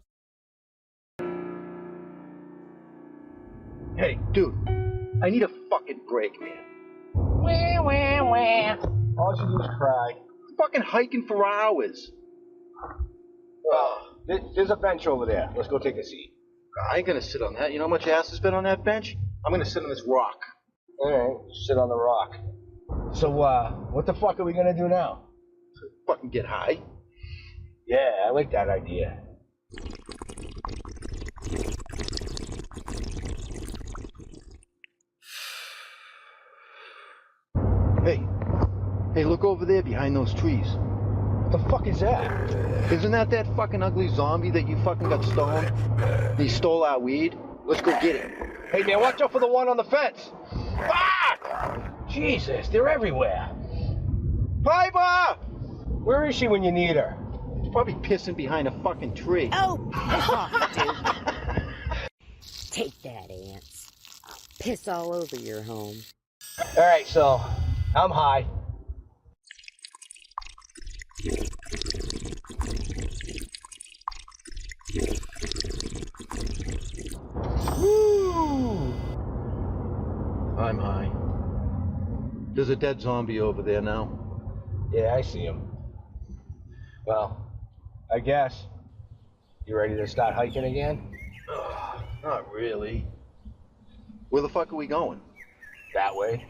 Hey, dude, I need a fucking break, man. Wah, wah, wah. All you do is cry. I'm fucking hiking for hours. There's a bench over there. Let's go take a seat. I ain't gonna sit on that. You know how much ass has been on that bench? I'm gonna sit on this rock. Alright, sit on the rock. So, what the fuck are we gonna do now? Fucking get high. Yeah, I like that idea. Hey, look over there behind those trees. What the fuck is that? Isn't that fucking ugly zombie that you fucking got stoned? He stole our weed? Let's go get him. Hey man, watch out for the one on the fence. Fuck! Jesus, they're everywhere. Piper! Where is she when you need her? She's probably pissing behind a fucking tree. Oh, piss off, dude. Take that, ants. I'll piss all over your home. Alright, so, I'm high. Woo! I'm high. There's a dead zombie over there now. Yeah, I see him. Well, I guess. You ready to start hiking again? Not really. Where the fuck are we going? That way.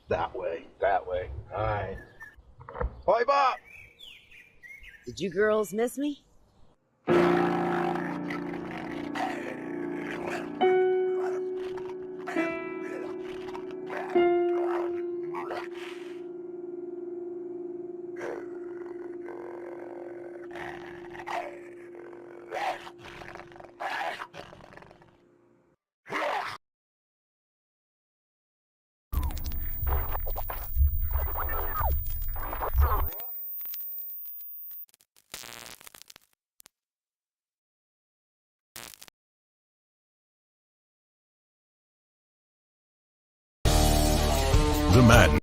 That way. That way. Alright. Bye, Bob! Did you girls miss me? The Madness.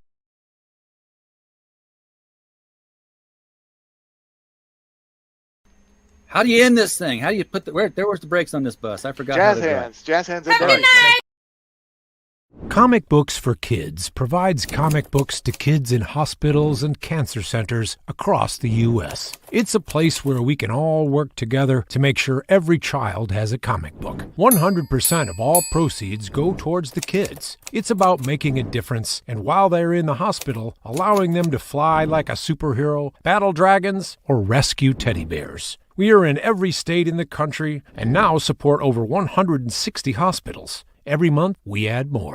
How do you end this thing? How do you put the there was the brakes on this bus? I forgot. Jazz how to do it. hands. Jazz hands. Have a good night. Comic Books for Kids provides comic books to kids in hospitals and cancer centers across the U.S. It's a place where we can all work together to make sure every child has a comic book. 100% of all proceeds go towards the kids. It's about making a difference, and while they're in the hospital, allowing them to fly like a superhero, battle dragons, or rescue teddy bears. We are in every state in the country and now support over 160 hospitals. Every month, we add more.